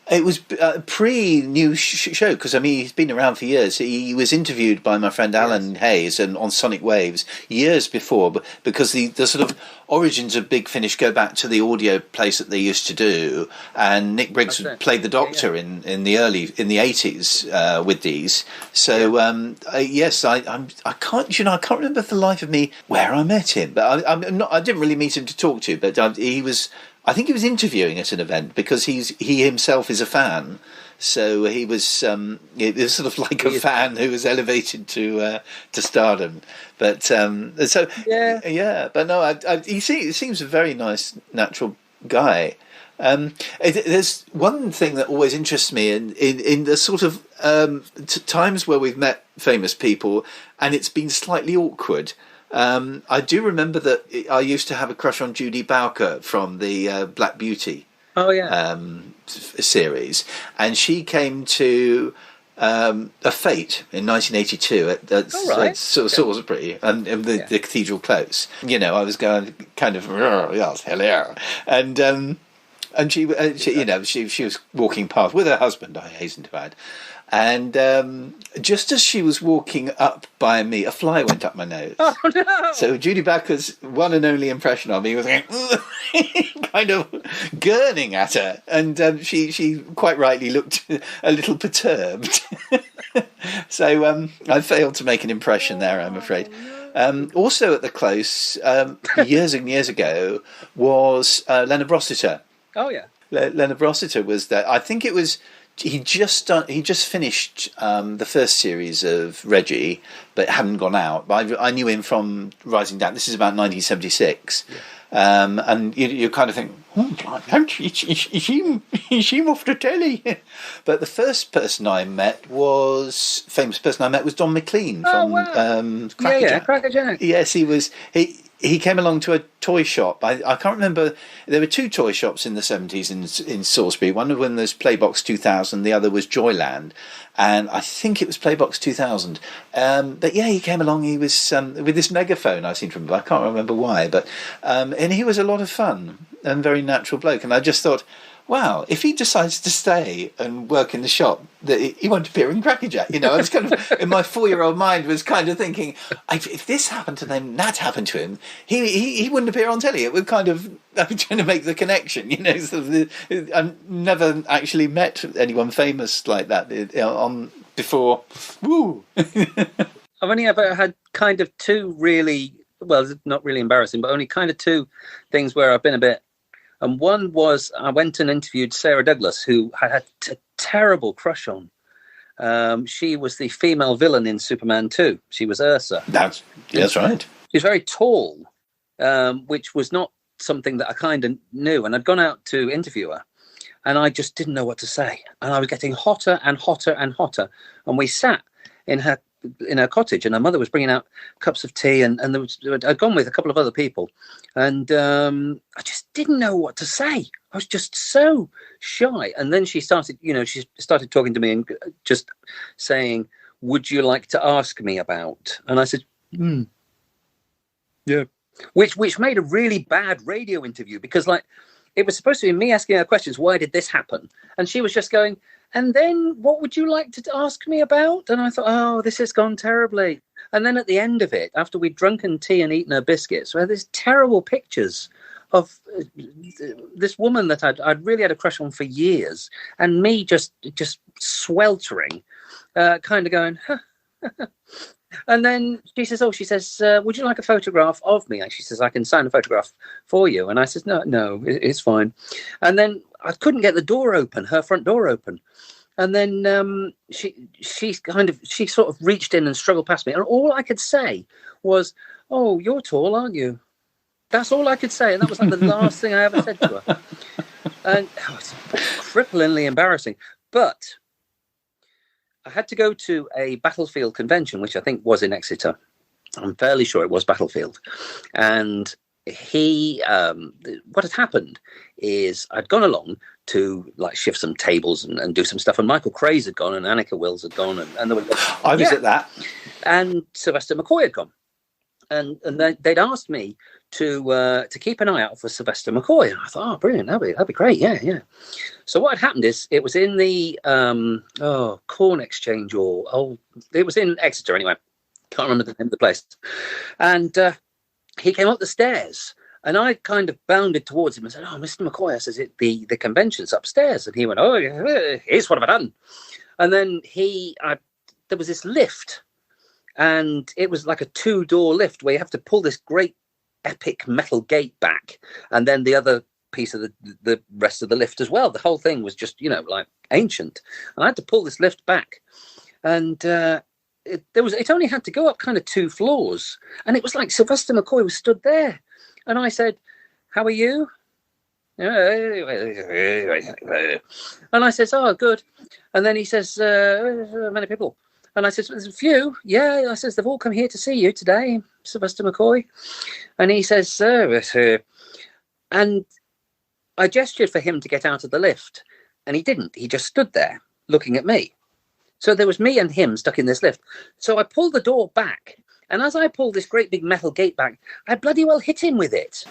It was pre-new show, because he's been around for years. He was interviewed by my friend Alan Hayes and on Sonic Waves years before, because the sort of origins of Big Finish go back to the audio plays that they used to do, and Nick Briggs played the Doctor in the 80s with these. So yes, I can't remember for the life of me where I met him, but I didn't really meet him to talk to, but he was I think he was interviewing at an event because he himself is a fan. So he was it was sort of like a fan who was elevated to stardom. But but no, he seems a very nice, natural guy. There's one thing that always interests me in the sort of times where we've met famous people and it's been slightly awkward. I do remember that I used to have a crush on Judy Bowker from the Black Beauty series, and she came to a fete in 1982 at Salisbury and the Cathedral Close. You know, I was going kind of yes, hello, and she was walking past with her husband, I hasten to add. And just as she was walking up by me, a fly went up my nose. Oh, no! So Judy Bowker's one and only impression of me was going, kind of gurning at her. And she quite rightly looked a little perturbed. So I failed to make an impression there, I'm afraid. Also at the Close, years and years ago, was Leonard Rossiter. Oh, yeah. Leonard Rossiter was there. I think it was... He just finished the first series of Reggie, but hadn't gone out. But I knew him from Rising Down. This is about 1976, and you kind of think, is he off the telly? But the first person I met was Don McLean from Cracker Jack. Yes, he was. He came along to a toy shop. I can't remember. There were two toy shops in the 70s in Salisbury. One of them was Playbox 2000. The other was Joyland. And I think it was Playbox 2000. But yeah, he came along. He was with this megaphone, I seem to remember. I can't remember why. But and he was a lot of fun and very natural bloke. And I just thought, wow, if he decides to stay and work in the shop, that he won't appear in Crackerjack. You know, I was kind of, in my 4-year-old mind, was kind of thinking, if this happened to them, that happened to him, he wouldn't appear on telly. It would kind of, I'm trying to make the connection, you know. I've never actually met anyone famous like that on before. Woo! I've only ever had kind of two really, well, not really embarrassing, but only kind of two things where I've been a bit. And one was I went and interviewed Sarah Douglas, who I had a terrible crush on. She was the female villain in Superman 2. She was Ursa. That's right. She was very tall, which was not something that I kind of knew. And I'd gone out to interview her, and I just didn't know what to say. And I was getting hotter and hotter and hotter. And we sat in her cottage, and her mother was bringing out cups of tea, and I'd gone with a couple of other people, and I just didn't know what to say. I was just so shy. And then she started talking to me and just saying, "Would you like to ask me about?" And I said, "Yeah," which made a really bad radio interview, because like it was supposed to be me asking her questions. Why did this happen? And she was just going, "And then what would you like to ask me about?" And I thought, oh, this has gone terribly. And then at the end of it, after we'd drunken tea and eaten her biscuits, where there's terrible pictures of this woman that I'd really had a crush on for years, and me just sweltering, kind of going, huh. And then she says, would you like a photograph of me? And she says, I can sign a photograph for you. And I said, no, it's fine. And then I couldn't get the door open, her front door open. And then she sort of reached in and struggled past me. And all I could say was, "Oh, you're tall, aren't you?" That's all I could say. And that was like the last thing I ever said to her. And it's cripplingly embarrassing. But I had to go to a Battlefield convention, which I think was in Exeter. I'm fairly sure it was Battlefield. And what had happened is I'd gone along to like shift some tables and do some stuff. And Michael Craze had gone and Annika Wills had gone. And there was, I was at that. And Sylvester McCoy had gone. And they'd asked me to keep an eye out for Sylvester McCoy. And I thought, oh, brilliant, that'd be great, yeah. So what had happened is it was in the Corn Exchange, it was in Exeter anyway. Can't remember the name of the place. And he came up the stairs, and I kind of bounded towards him and said, "Oh, Mr. McCoy," I says, the convention's upstairs. And he went, "Oh, here's what have I done." And then there was this lift, and it was like a 2-door lift where you have to pull this great epic metal gate back, and then the other piece of the rest of the lift as well. The whole thing was just, like ancient. And I had to pull this lift back. And it only had to go up kind of 2 floors. And it was like Sylvester McCoy was stood there. And I said, "How are you?" And I says, "Oh, good." And then he says, "Many people." And I said, "There's a few." "Yeah." I says, "They've all come here to see you today, Sylvester McCoy." And he says, and I gestured for him to get out of the lift. And he didn't. He just stood there looking at me. So there was me and him stuck in this lift. So I pulled the door back. And as I pulled this great big metal gate back, I bloody well hit him with it.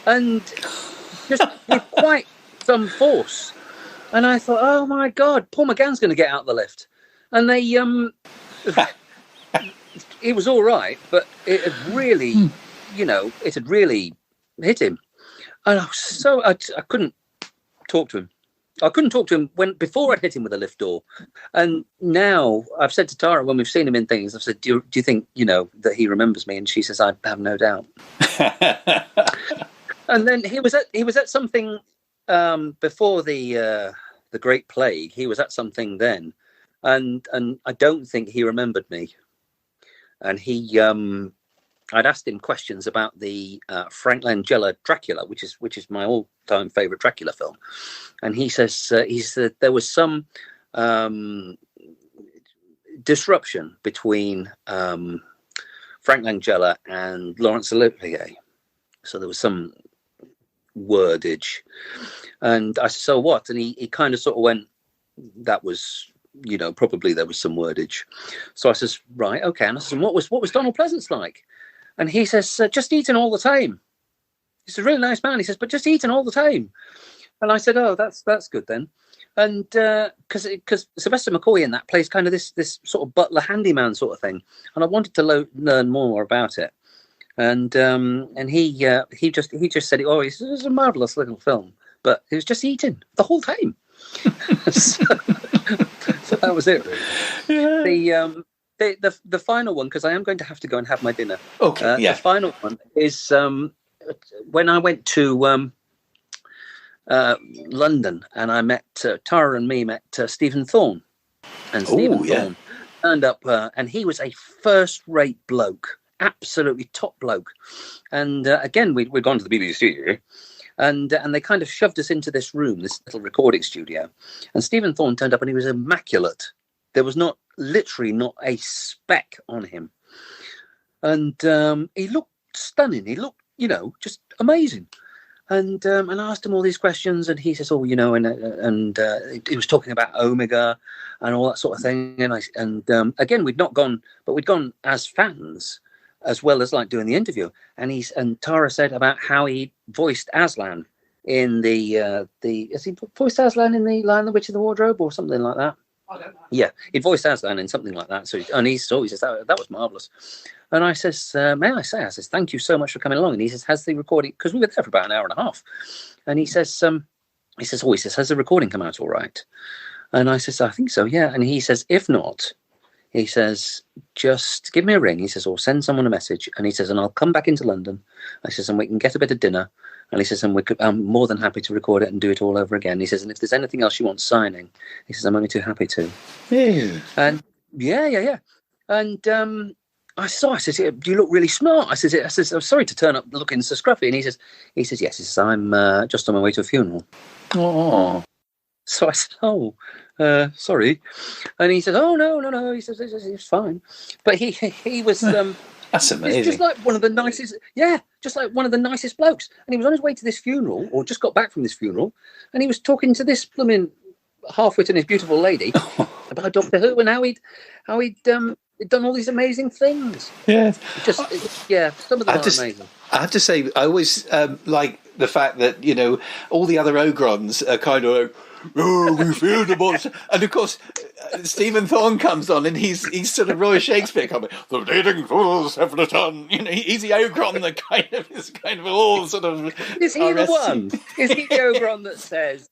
And just with quite some force. And I thought, oh my God, Paul McGann's going to get out of the lift. And they, it was all right, but it had really, it had really hit him. And I couldn't talk to him. I couldn't talk to him before I hit him with a lift door. And now I've said to Tara, when we've seen him in things, I've said, do you think, that he remembers me? And she says, "I have no doubt." And then he was at something before the Great Plague. He was at something then. And I don't think he remembered me. And I'd asked him questions about the Frank Langella Dracula, which is my all-time favorite Dracula film. And he says there was some disruption between Frank Langella and Laurence Olivier. So there was some wordage. And I said, "So what?" And he kind of sort of went, "That was, probably there was some wordage." So I says, "Right, okay." And I said, what was Donald Pleasance like?" And he says, "Just eating all the time." He's a really nice man. He says, "But just eating all the time." And I said, "Oh, that's good then." And because Sylvester McCoy in that plays kind of this sort of butler handyman sort of thing, and I wanted to learn more about it. And he just said, "Oh, it was a marvelous little film, but he was just eating the whole time." so that was it. Really. Yeah. The final one, because I am going to have to go and have my dinner. Okay. The final one is when I went to London, and I met Tara and me met Stephen Thorne, and Stephen Thorne turned up, and he was a first-rate bloke, absolutely top bloke. And again, we'd gone to the BBC studio, and they kind of shoved us into this room, this little recording studio. And Stephen Thorne turned up, and he was immaculate. There was literally not a speck on him. And he looked stunning. He looked, just amazing. And I asked him all these questions, and he says, "Oh, and he was talking about Omega and all that sort of thing." And again, we'd not gone, but we'd gone as fans, as well as like doing the interview. And Tara said about how he voiced Aslan in has he voiced Aslan in the Lion, the Witch, and the Wardrobe, or something like that? I don't know. Yeah, he voiced Aslan in something like that. So, he says that was marvelous. And I says, "May I say?" I says, "Thank you so much for coming along." And he says, "Has the recording?" Because we were there for about an hour and a half. And he says, "Has the recording come out all right?" And I says, "I think so, yeah." And he says, "If not," he says, "just give me a ring." He says, "or send someone a message." And he says, "And I'll come back into London." I says, "And we can get a bit of dinner." And he says, "I'm more than happy to record it and do it all over again." He says, "And if there's anything else you want signing," he says, "I'm only too happy to." Yeah. And yeah. And I said, "You look really smart." I says, "I'm sorry to turn up looking so scruffy." And he says, "Yes." He says, "I'm just on my way to a funeral." Oh. So I said, "Oh, sorry." And he says, "Oh, no." He says, "It's fine." But he was... That's amazing. Just like one of the nicest, just like one of the nicest blokes. And he was on his way to this funeral, or just got back from this funeral, and he was talking to this blooming half-wit and his beautiful lady about Doctor Who and how he'd done all these amazing things. Yeah, some of them are amazing. I have to say, I always like the fact that all the other Ogrons are kind of like, "Oh, we feel the monster," and of course Stephen Thorne comes on, and he's sort of Roy Shakespeare coming. "The bleeding fools have returned." He's the Ogron that is kind of all sort of. Is he the one? Is he the Ogron that says,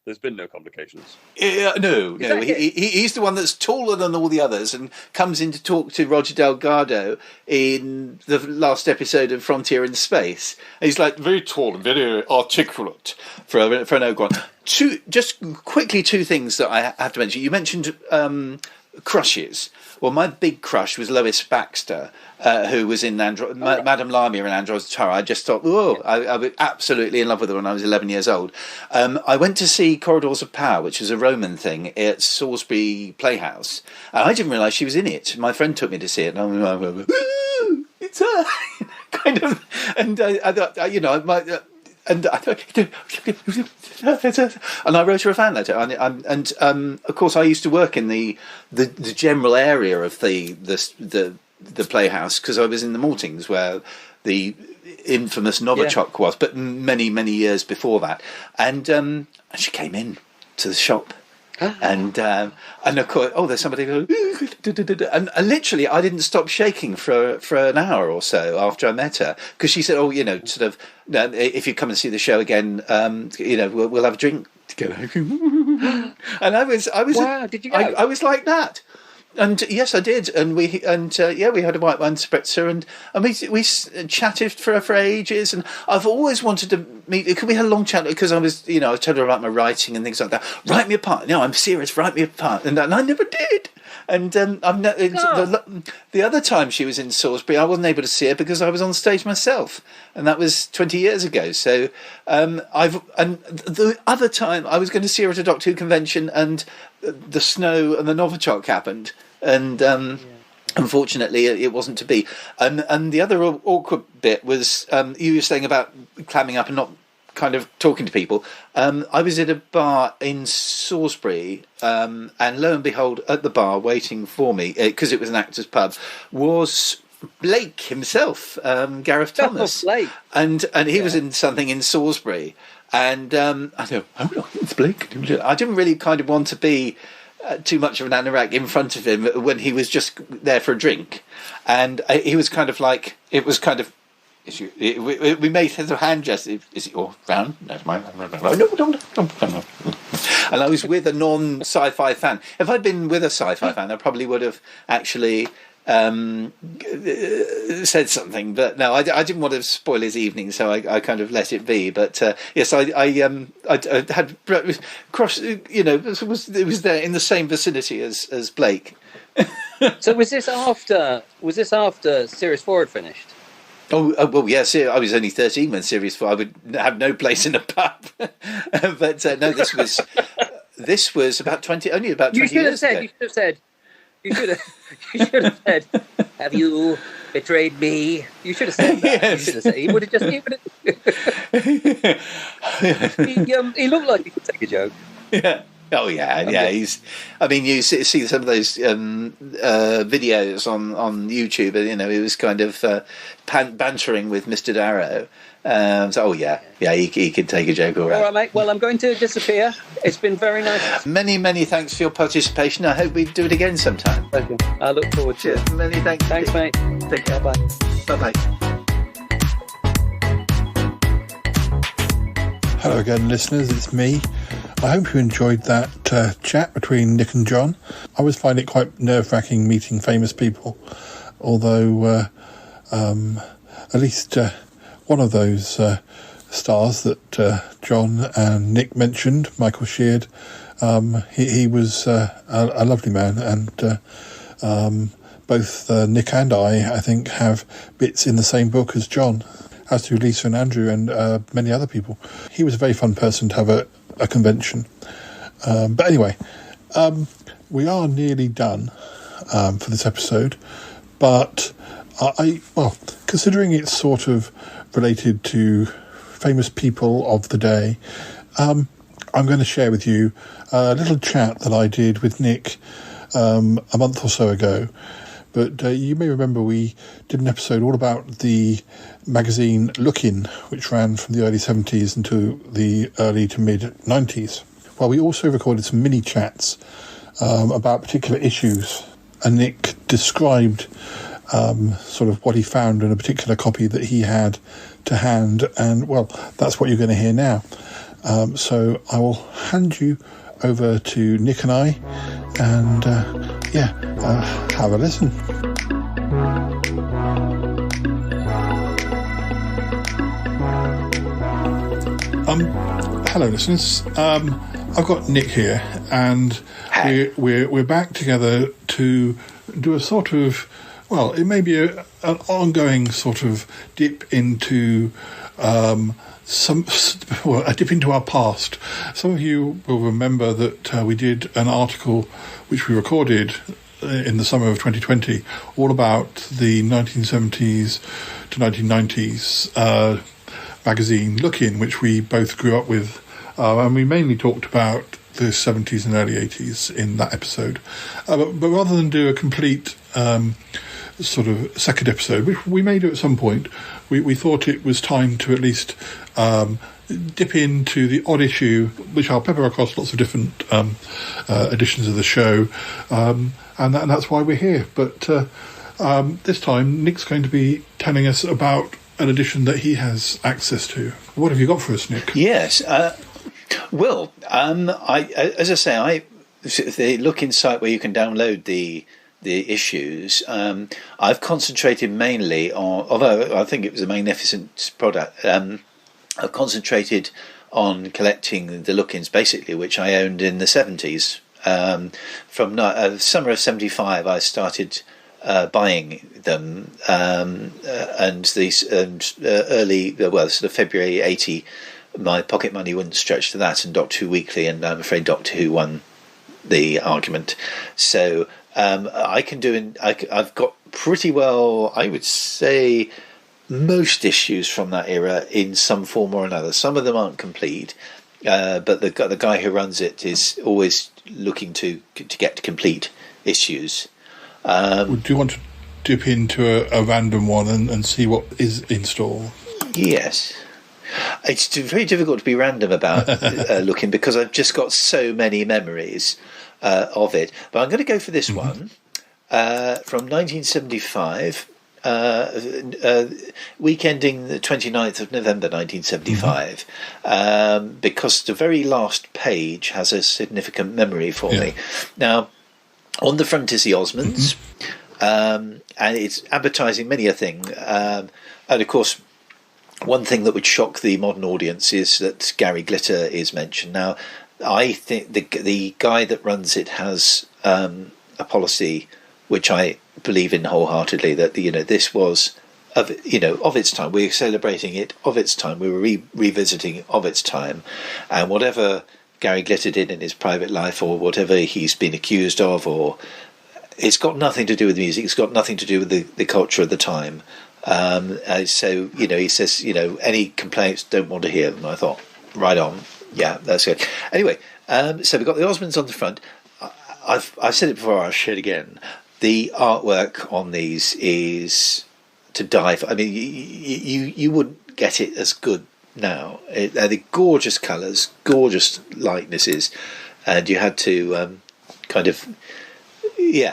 There's been no complications. No. He's the one that's taller than all the others and comes in to talk to Roger Delgado in the last episode of Frontier in Space. And he's like very tall and very articulate for an Ogron. Just quickly, two things that I have to mention. You mentioned crushes. Well, my big crush was Lois Baxter, who was in Madame Lamia in Android's Tower. I just thought, I was absolutely in love with her when I was 11 years old. I went to see Corridors of Power, which was a Roman thing, at Salisbury Playhouse. I didn't realise she was in it. My friend took me to see it, and I went, ooh, it's her! kind of. And I thought, and I wrote her a fan letter, and of course I used to work in the general area of the Playhouse because I was in the Maltings where the infamous Novichok was, but many years before that, and she came in to the shop. And of course, there's somebody who, and literally I didn't stop shaking for an hour or so after I met her, because she said, if you come and see the show again, we'll have a drink together. And I was wow, did you go? I was like that. And yes, I did, and we had a white wine spritzer, and we chatted for ages, and I've always wanted to meet. Could we have a long chat? Because I was, I told her about my writing and things like that. Write me a part. No, I'm serious. Write me a part, and I never did. And the other time she was in Salisbury, I wasn't able to see her because I was on stage myself, and that was 20 years ago. So and the other time I was going to see her at a Doctor Who convention, and the snow and the Novichok happened, and unfortunately it wasn't to be. And the other awkward bit was you were saying about clamming up and not kind of talking to people. I was at a bar in Salisbury, and lo and behold, at the bar waiting for me, because it was an actor's pub, was Blake himself, Gareth Thomas. Blake. And he was in something in Salisbury. And I thought, hold on, it's Blake. I didn't really kind of want to be too much of an anorak in front of him when he was just there for a drink. And he was kind of like, it was kind of, we made a hand gesture. Is it your round? No, it's mine. No. And I was with a non-sci-fi fan. If I'd been with a sci-fi fan, I probably would have actually said something, but no, I didn't want to spoil his evening, so I kind of let it be. But yes, I had cross. It was there in the same vicinity as Blake. So was this after Series 4 had finished? Oh well, yes. I was only 13 when Series 4. I would have no place in a pub. But no, this was about 20 years ago. You should have said, have you betrayed me? You should have said that. Yes. You should have said, he would have he looked like he could take a joke. Yeah. Oh yeah. You see some of those videos on YouTube, and it was kind of bantering with Mr. Darrow. He could take a joke. All right, mate. Well, I'm going to disappear. It's been very nice. Many thanks for your participation. I hope we do it again sometime. Okay. I look forward to it. Many thanks. Thanks, mate. Take care. Bye. Bye. Hello again, listeners. It's me. I hope you enjoyed that chat between Nick and John. I always find it quite nerve-wracking meeting famous people, although at least one of those stars that John and Nick mentioned, Michael Sheard, he was a lovely man, and both Nick and I think, have bits in the same book as John, as do Lisa and Andrew and many other people. He was a very fun person to have a convention. But anyway, we are nearly done for this episode, but considering it's sort of related to famous people of the day, I'm going to share with you a little chat that I did with Nick a month or so ago. But you may remember we did an episode all about the magazine Look-In, which ran from the early 70s into the early to mid-90s. Well, we also recorded some mini chats about particular issues, and Nick described sort of what he found in a particular copy that he had to hand, and, well, that's what you're going to hear now. So I will hand you over to Nick and I, and have a listen. Hello, listeners. I've got Nick here, and we're back together to do a sort of, well, it may be an ongoing sort of dip into a dip into our past. Some of you will remember that we did an article which we recorded in the summer of 2020, all about the 1970s to 1990s magazine Look-In, which we both grew up with, and we mainly talked about the 70s and early 80s in that episode. But rather than do a complete sort of second episode, which we may do at some point, we thought it was time to at least dip into the odd issue, which I'll pepper across lots of different editions of the show, and that's why we're here. But this time, Nick's going to be telling us about an edition that he has access to. What have you got for us, Nick? Yes. Well, as I say, the Look-In site where you can download the issues, I've concentrated mainly on, although I think it was a magnificent product, I've concentrated on collecting the Look-Ins, basically, which I owned in the 70s. From summer of 75, I started buying them, and these early, sort of February 80, my pocket money wouldn't stretch to that, and Doctor Who Weekly, and I'm afraid Doctor Who won the argument. So I've got pretty well, I would say, most issues from that era in some form or another. Some of them aren't complete, but the guy who runs it is always looking to get complete issues. Do you want to dip into a random one and see what is in store? Yes. It's very difficult to be random about Look-In, because I've just got so many memories of it. But I'm going to go for this one from 1975, week ending the 29th of November 1975, because the very last page has a significant memory for me. Now, on the front is the Osmonds, and it's advertising many a thing. And of course, one thing that would shock the modern audience is that Gary Glitter is mentioned. Now, I think the guy that runs it has a policy which I believe in wholeheartedly, that this was of its time. We're celebrating it of its time. We were revisiting of its time, and whatever Gary Glitter did in his private life, or whatever he's been accused of, or it's got nothing to do with music. It's got nothing to do with the culture of the time. So he says, any complaints, don't want to hear them. I thought, right on, yeah, that's good. Anyway, so we've got the Osmonds on the front. I've said it before, I'll say it again. The artwork on these is to die for. I mean, you wouldn't get it as good now. They're gorgeous colours, gorgeous likenesses, and you had to we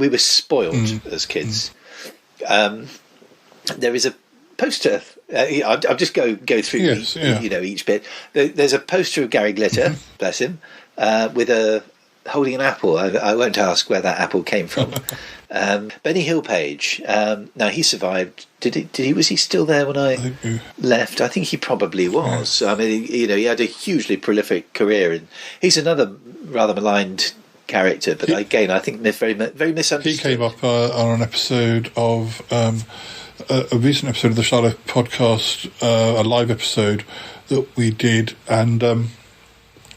were spoiled as kids. There is a poster. I'll just go through each bit. There's a poster of Gary Glitter, bless him, with holding an apple. I won't ask where that apple came from. Benny Hill Page. Now he survived. Was he still there when I left? I think he probably was. I mean, he had a hugely prolific career, and he's another rather maligned character. But again, I think very, very misunderstood. He came up on an episode of a recent episode of the Shy Life podcast, a live episode that we did, and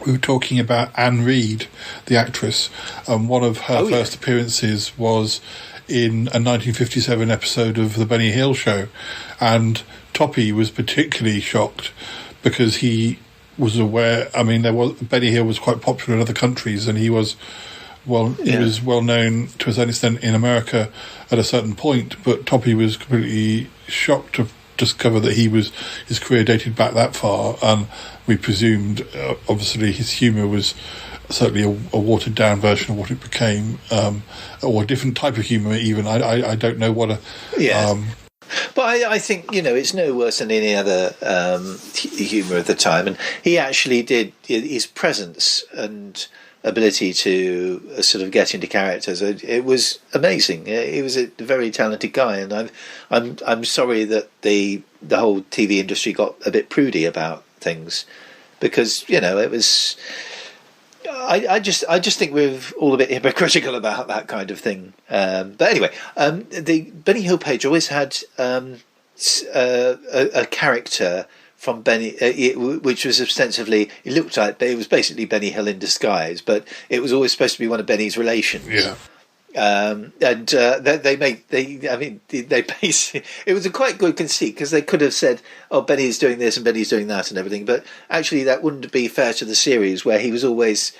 we were talking about Anne Reid, the actress, and one of her first appearances was in a 1957 episode of The Benny Hill Show, and Toppy was particularly shocked because he was aware. I mean, Benny Hill was quite popular in other countries, and he was well known to a certain extent in America at a certain point, but Toppy was completely shocked to discover that his career dated back that far, and we presumed obviously his humour was certainly a watered down version of what it became, or a different type of humour even. I don't know what But I think, it's no worse than any other humour of the time. And he actually did, his presence and ability to sort of get into characters, it was amazing. He was a very talented guy, and I'm sorry that the whole TV industry got a bit prudy about things, because it was. I just think we're all a bit hypocritical about that kind of thing. But anyway, the Benny Hill page always had a character from Benny, which was ostensibly, it looked like, it was basically Benny Hill in disguise, but it was always supposed to be one of Benny's relations. Yeah. They basically, it was a quite good conceit, because they could have said, oh, Benny's doing this and Benny's doing that and everything, but actually that wouldn't be fair to the series, where he was always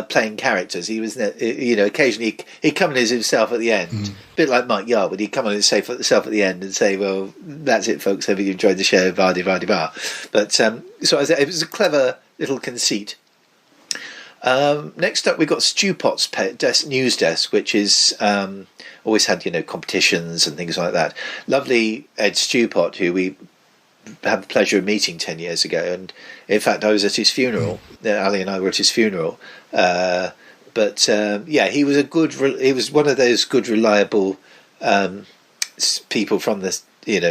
playing characters. He was, occasionally he'd come in as himself at the end, a bit like Mike Yarwood. He'd come on and say for himself at the end and say, well, that's it, folks, hope you enjoyed the show, va-di-va-di-va. But so it was a clever little conceit. Next up, we've got Stewpot's news desk, which is always had competitions and things like that. Lovely Ed Stewpot, who we had the pleasure of meeting 10 years ago, and in fact I was at his funeral. Ali and I were at his funeral. But he was he was one of those good, reliable people from the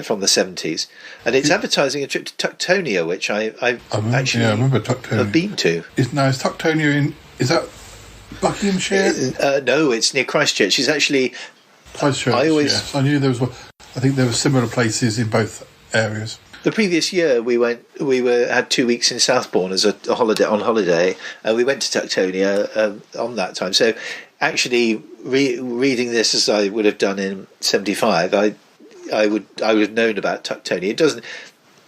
from the 70s, and it's advertising a trip to Tuctonia, which I remember Tuctonia. Have been to. Is Tuctonia is that Buckinghamshire? No, it's near Christchurch. It's actually Christchurch. Yes. I knew there was one. I think there were similar places in both areas. The previous year we had 2 weeks in Southbourne as a holiday, and we went to Tuctonia on that time. So actually reading this as I would have done in 75, I would have known about Tuctonia.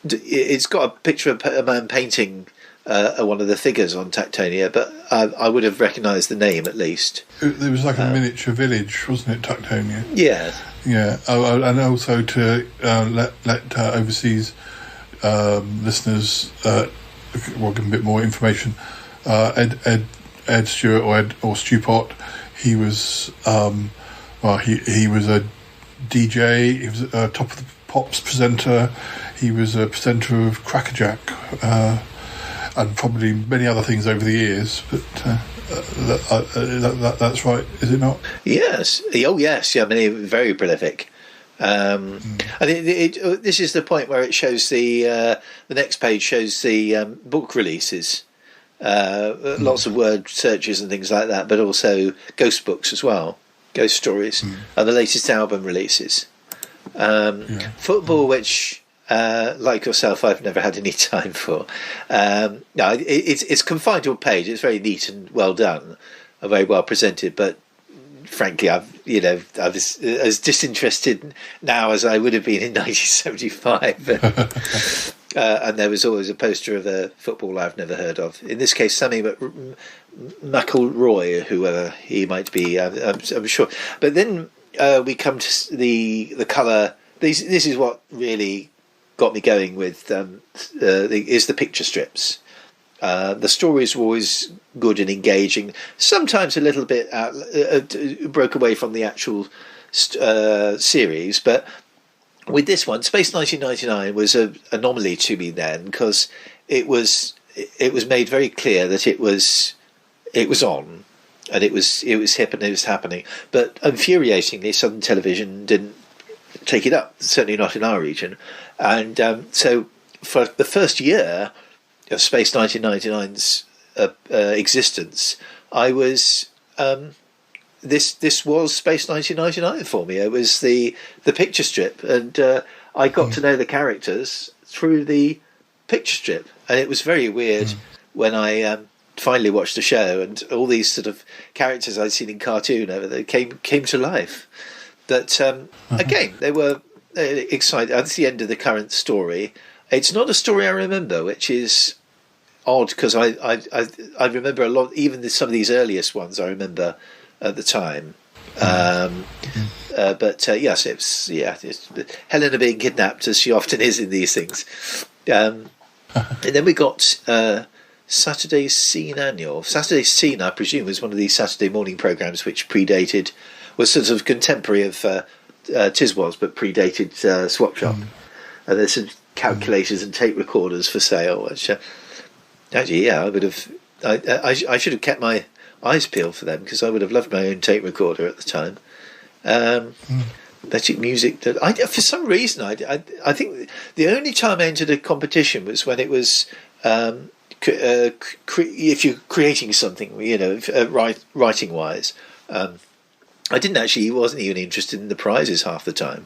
It's got a picture of a man painting one of the figures on Tuctonia, but I would have recognised the name at least. It was like a miniature village, wasn't it, Tuctonia? Yeah. Yeah, and also to let overseas listeners give a bit more information. Ed Stewart or Stewpot, he was he was a DJ. He was a Top of the Pops presenter. He was a presenter of Crackerjack, and probably many other things over the years. But that's right, is it not? Yes. Oh, yes. Yeah, I mean, very prolific. And this is the point where it shows the next page shows the book releases, lots of word searches and things like that, but also ghost books as well, ghost stories, and the latest album releases. Football, which like yourself, I've never had any time for. No, it's confined to a page. It's very neat and well done, and very well presented. But frankly, I was as disinterested now as I would have been in 1975. And there was always a poster of a footballer I've never heard of. In this case, Sammy McElroy, whoever he might be, I'm sure. But then we come to the colour. This is what really got me going with is the picture strips. The stories were always good and engaging. Sometimes a little bit broke away from the actual series, but with this one, Space 1999 was an anomaly to me then, because it was made very clear that it was on, and it was hip and it was happening. But infuriatingly, Southern Television didn't take it up, certainly not in our region. And so for the first year of Space 1999's existence, I was this was Space 1999 for me. It was the picture strip, and I got to know the characters through the picture strip, and it was very weird when I finally watched the show, and all these sort of characters I'd seen in cartoon came to life. That again, they were excited. That's the end of the current story. It's not a story I remember, which is odd, because I remember a lot. Even some of these earliest ones I remember at the time. But yes, it's Helena being kidnapped, as she often is in these things. And then we got Saturday's Scene Annual. Saturday's Scene, I presume, was one of these Saturday morning programmes which was sort of contemporary of Tiswas, but predated Swap Shop. And there's some calculators and tape recorders for sale, which actually, I would have. I should have kept my eyes peeled for them, because I would have loved my own tape recorder at the time. Magic Music. For some reason, I think the only time I entered a competition was when it was if you're creating something, writing wise. I wasn't even interested in the prizes half the time.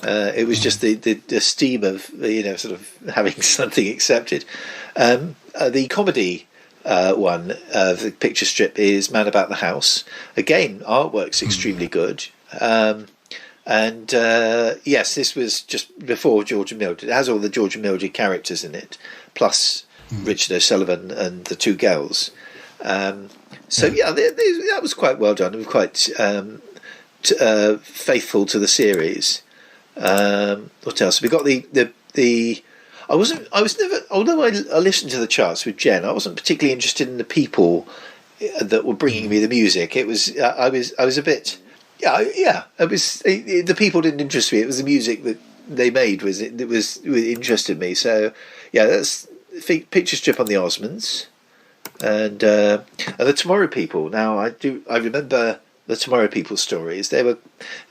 It was just the steam of sort of having something accepted. The comedy one, the picture strip, is Man About the House. Again, artwork's extremely good. And yes, this was just before George and Mildred. It has all the George and Mildred characters in it, plus Richard O'Sullivan and the two girls. That was quite well done. It was quite faithful to the series. What else? We got the. I was never. Although I listened to the charts with Jen, I wasn't particularly interested in the people that were bringing me the music. It was. I was a bit. Yeah. It was. The people didn't interest me. It was the music that they made it interested me. So yeah, that's picture strip on the Osmonds. And the Tomorrow People. Now I remember the Tomorrow People stories. They were,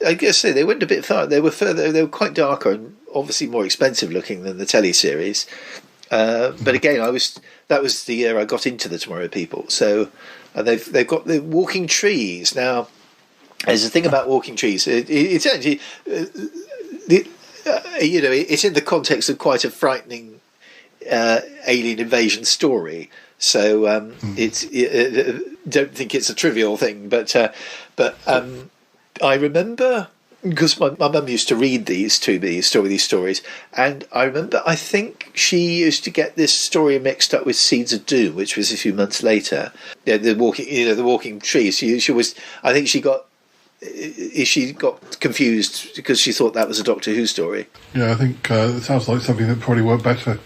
I guess, they went a bit far. They were further. They were quite darker and obviously more expensive looking than the telly series. But again, that was the year I got into the Tomorrow People. So, and they've got the Walking Trees. Now, there's a thing about Walking Trees. It's actually, it's in the context of quite a frightening alien invasion story. So don't think it's a trivial thing, but I remember, because my mum used to read these to me, these stories, and I remember I think she used to get this story mixed up with Seeds of Doom, which was a few months later. The Walking Trees. She got confused because she thought that was a Doctor Who story. Yeah, I think it sounds like something that probably worked better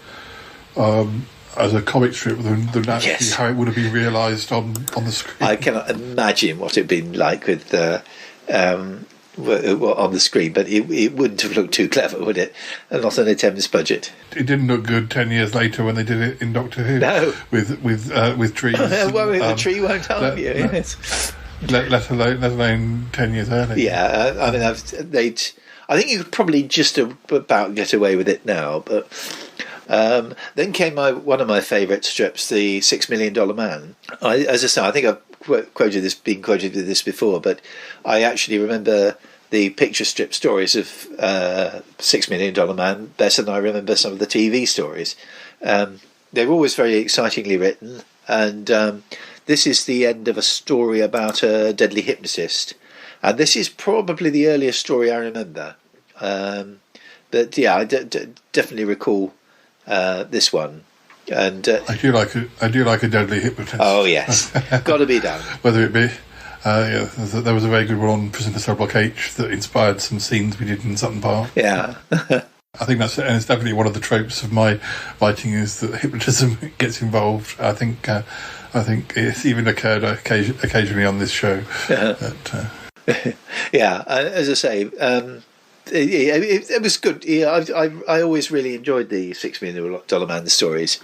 as a comic strip than actually how it would have been realised on the screen. I cannot imagine what it'd been like with on the screen, but it wouldn't have looked too clever, would it? And not on a Thames budget. It didn't look good 10 years later when they did it in Doctor Who. No, with trees. Well, the tree won't harm you. Let alone 10 years earlier. Yeah, I mean, I think you could probably just about get away with it now, but. Then came one of my favourite strips, the $6 Million Man. As I say, I think I've been quoted with this before, but I actually remember the picture strip stories of $6 Million Man better than I remember some of the TV stories. They're always very excitingly written, and this is the end of a story about a deadly hypnotist, and this is probably the earliest story I remember. But yeah, I definitely recall this one, and I do like a deadly hypnotist. Oh yes, got to be done. Whether it be, there was a very good one on Prisoner Cell Block H that inspired some scenes we did in Sutton Park. Yeah, I think it's definitely one of the tropes of my writing is that hypnotism gets involved. I think it's even occurred occasionally on this show. Yeah, as I say. It was good. Yeah, I always really enjoyed the $6 Million Man stories,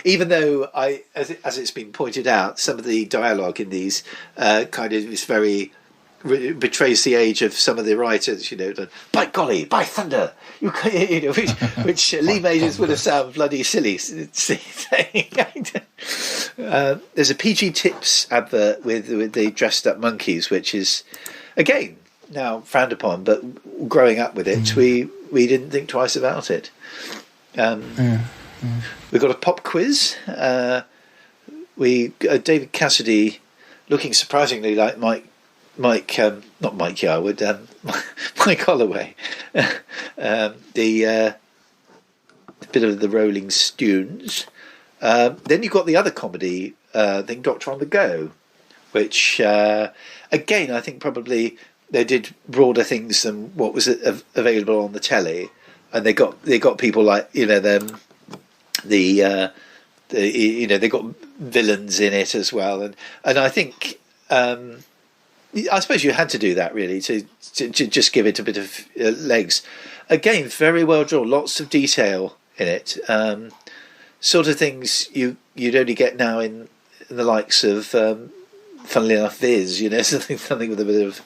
even though as it's been pointed out, some of the dialogue in these kind of is very betrays the age of some of the writers. By golly, by thunder, which Lee Majors would have sounded bloody silly saying. There's a PG Tips advert with the dressed up monkeys, which is again. Now frowned upon, but growing up with it, we didn't think twice about it. We've got a pop quiz. David Cassidy, looking surprisingly like Mike, not Mike Yarwood, Mike Holloway. The bit of the Rolling Stones. Then you've got the other comedy thing, Doctor on the Go, which again I think probably. They did broader things than what was available on the telly, and they got people like them, they got villains in it as well, and I think I suppose you had to do that really to just give it a bit of legs. Again, very well drawn, lots of detail in it. Sort of things you'd only get now in the likes of, funnily enough, Viz. Something with a bit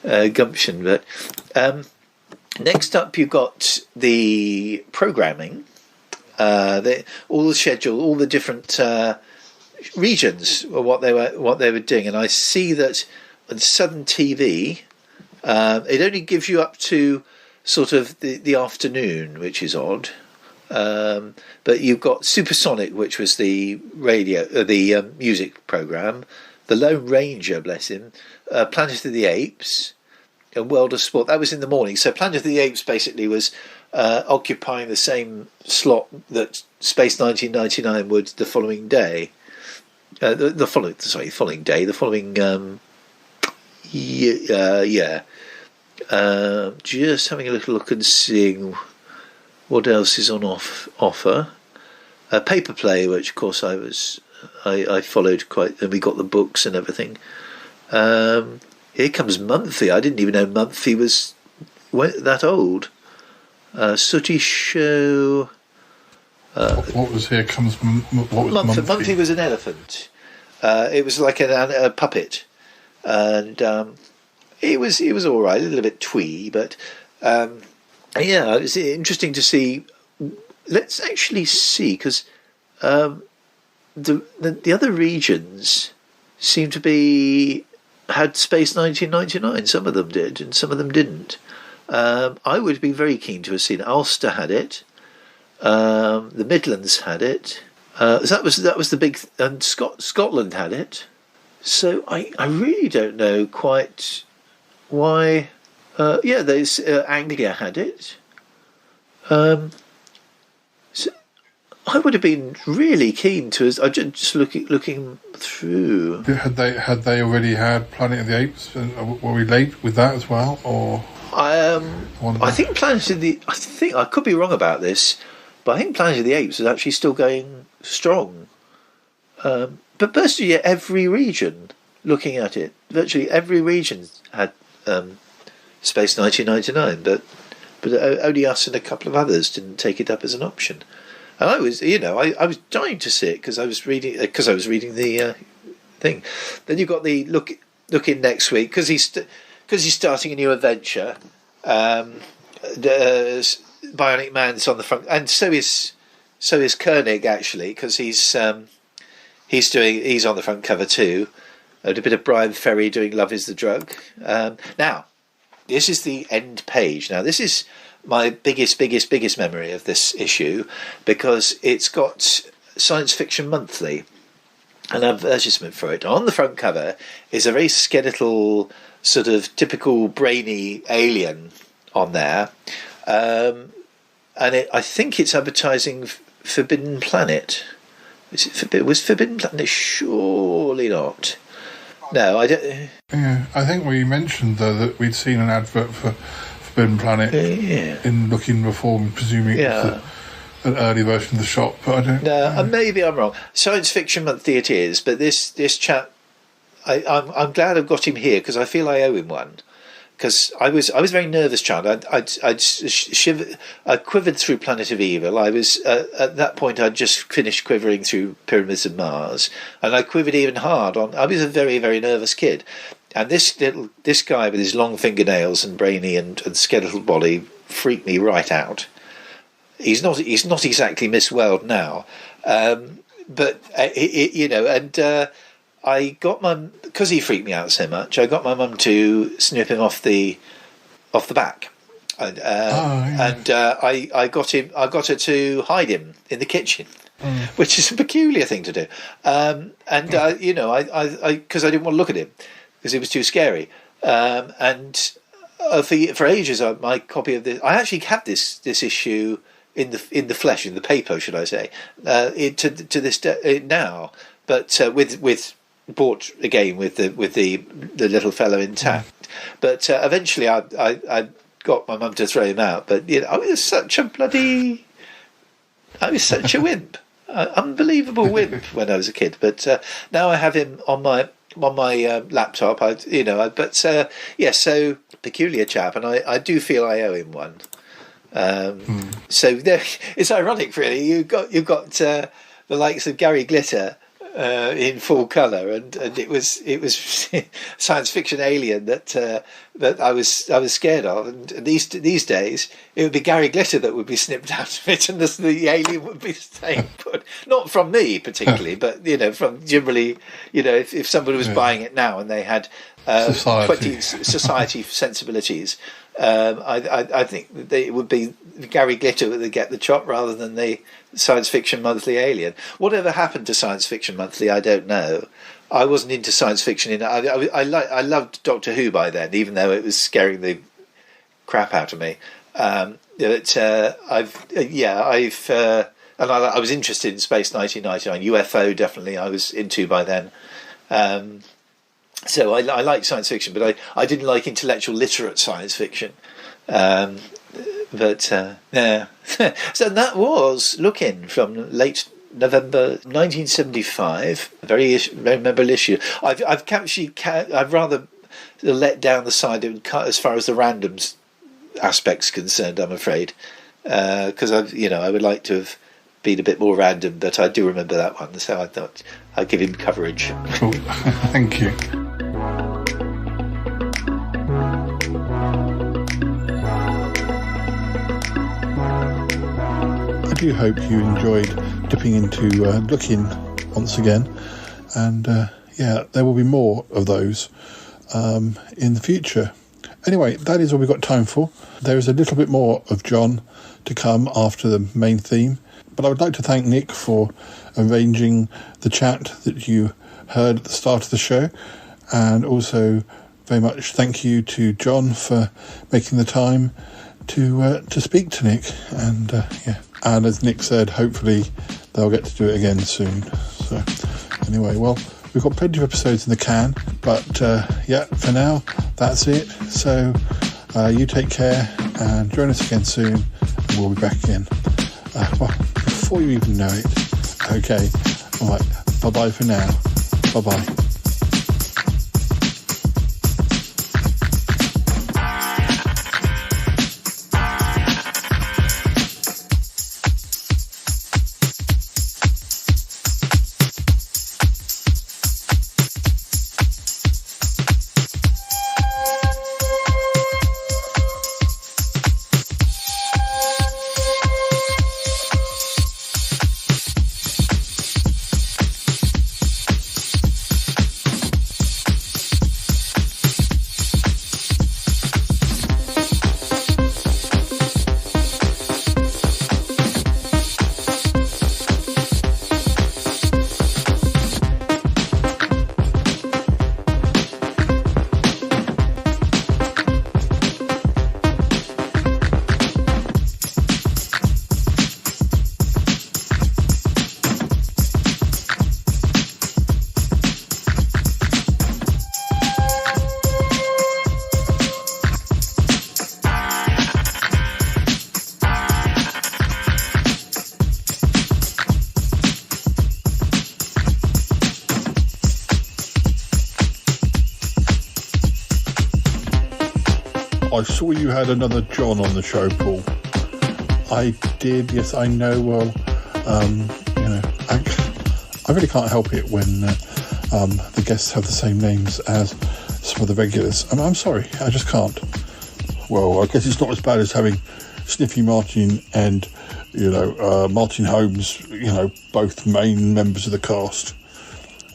of gumption. But next up, you've got the programming, all the schedule, all the different regions, or what they were doing, and I see that on Southern TV, it only gives you up to sort of the afternoon, which is odd. But you've got Supersonic, which was the radio, the music program, The Lone Ranger, bless him, Planet of the Apes, and World of Sport. That was in the morning. So Planet of the Apes basically was occupying the same slot that Space 1999 would the following day. The following day. Just having a little look and seeing what else is on offer. Paper Play, which of course I followed quite, and we got the books and everything. Here comes Monthly. I didn't even know Monthly was that old. Sooty Show. What was Here Comes? What was Monthly? Monthly was an elephant. It was like a puppet, and it was all right, a little bit twee, but yeah, it's interesting to see. Let's actually see, because the other regions seem to had Space 1999. Some of them did, and some of them didn't. I would be very keen to have seen Ulster had it. The Midlands had it. That was the big, and Scotland had it. So I really don't know quite why. Anglia had it. So I would have been really keen to. I just looking through. Had they already had Planet of the Apes? Were we late with that as well, or? I think Planet of the. I think I could be wrong about this, but I think Planet of the Apes is actually still going strong. But virtually every region, looking at it, virtually every region had Space 1999, but only us and a couple of others didn't take it up as an option. And I was, I was dying to see it because I was reading the thing. Then you've got the look in next week because he's starting a new adventure. Bionic Man's on the front, and so is Koenig actually, because he's on the front cover too. And a bit of Brian Ferry doing Love Is the Drug. Now, this is the end page. Now, this is my biggest memory of this issue, because it's got Science Fiction Monthly, an advertisement for it. On the front cover is a very skeletal, sort of typical brainy alien on there. And I think it's advertising Forbidden Planet. Was Forbidden Planet? Surely not. No, I don't. Yeah, I think we mentioned though that we'd seen an advert for Forbidden Planet in looking before, presuming it was an early version of the shop. But I don't. No, maybe I'm wrong. Science Fiction Monthly it is, but this chap, I'm glad I've got him here because I feel I owe him one. Because I was a very nervous child. I quivered through Planet of Evil. I was at that point I'd just finished quivering through Pyramids of Mars, and I quivered even hard on. I was a very, very nervous kid, and this guy with his long fingernails and brainy and skeletal body freaked me right out. He's not exactly Miss World now, but I got my, because he freaked me out so much, I got my mum to snip him off the back, and I got her to hide him in the kitchen, which is a peculiar thing to do, because I didn't want to look at him because it was too scary, and for ages my copy of this, I actually had this issue in the flesh, in the paper, should I say, to this day now, but with bought again with the little fellow intact, but eventually I got my mum to throw him out. But I was such a wimp, unbelievable wimp when I was a kid. But now I have him on my laptop. So peculiar chap, and I do feel I owe him one. So there, it's ironic, really. You've got the likes of Gary Glitter in full colour, and it was science fiction alien that I was scared of. And these days, it would be Gary Glitter that would be snipped out of it, and the alien would be staying put. Not from me particularly, but from generally, if somebody was buying it now and they had 20 society sensibilities. I think that it would be Gary Glitter that would get the chop rather than the Science Fiction Monthly alien. Whatever happened to Science Fiction Monthly, I don't know. I wasn't into science fiction. I loved Doctor Who by then, even though it was scaring the crap out of me. I was interested in Space 1999, UFO definitely. I was into by then. So I like science fiction, but I didn't like intellectual literate science fiction. So that was Look-In from late November 1975. Very memorable issue. I've rather let down the side and cut as far as the randoms aspect's concerned, I'm afraid, because I would like to have been a bit more random, but I do remember that one, so I thought I'd give him coverage. Cool. Thank you. I do hope you enjoyed dipping into Look-In once again, and there will be more of those in the future. Anyway, that is all we've got time for. There is a little bit more of John to come after the main theme, but I would like to thank Nick for arranging the chat that you heard at the start of the show, and also very much thank you to John for making the time to speak to Nick, and and as Nick said, hopefully they'll get to do it again soon. So anyway, well, we've got plenty of episodes in the can, but for now that's it. So you take care and join us again soon, and we'll be back again. Before you even know it. Okay, all right, bye-bye for now. Bye-bye. I saw you had another John on the show, Paul. I did, yes, I know. Well, I really can't help it when the guests have the same names as some of the regulars. And I'm sorry, I just can't. Well, I guess it's not as bad as having Sniffy Martin and, Martin Holmes, both main members of the cast.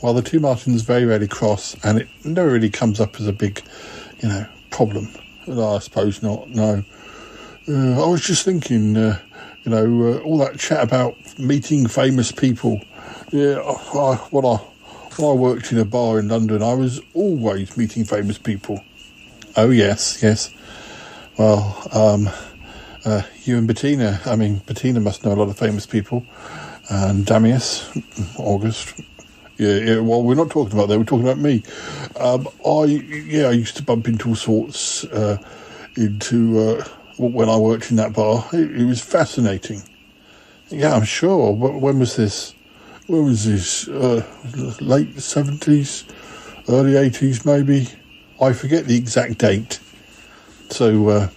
Well, the two Martins very rarely cross, and it never really comes up as a big, problem. No, I suppose not, no. I was just thinking, all that chat about meeting famous people. Yeah, when I worked in a bar in London, I was always meeting famous people. Oh, yes. Well, you and Bettina. I mean, Bettina must know a lot of famous people. And Damius, August. Yeah, well, we're not talking about that, we're talking about me. I used to bump into all sorts when I worked in that bar. It was fascinating. Yeah, I'm sure. When was this? Late 70s, early 80s maybe. I forget the exact date. So,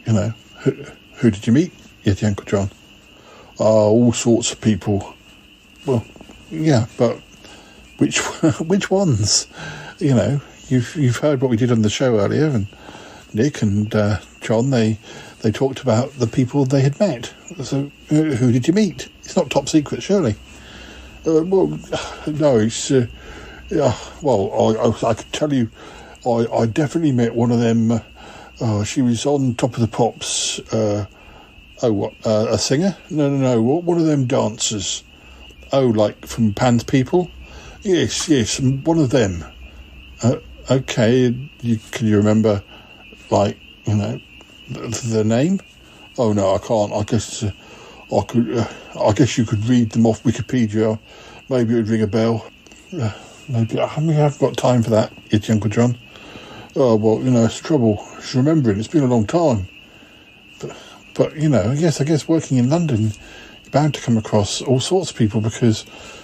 who did you meet? Yeti Uncle John. All sorts of people. Well, yeah, but which ones? You've heard what we did on the show earlier, and Nick and John, they talked about the people they had met. So, who did you meet? It's not top secret, surely. Well, no, it's... I could tell you, I definitely met one of them. She was on Top of the Pops. A singer? No, one of them dancers. Oh, like from Pan's People? Yes, one of them. Okay, can you remember, like, the name? Oh no, I can't. I guess I guess you could read them off Wikipedia. Maybe it would ring a bell. Maybe I haven't got time for that, Yeti Uncle John. Oh well, it's trouble. Just remembering. It's been a long time. But yes, I guess working in London, you're bound to come across all sorts of people because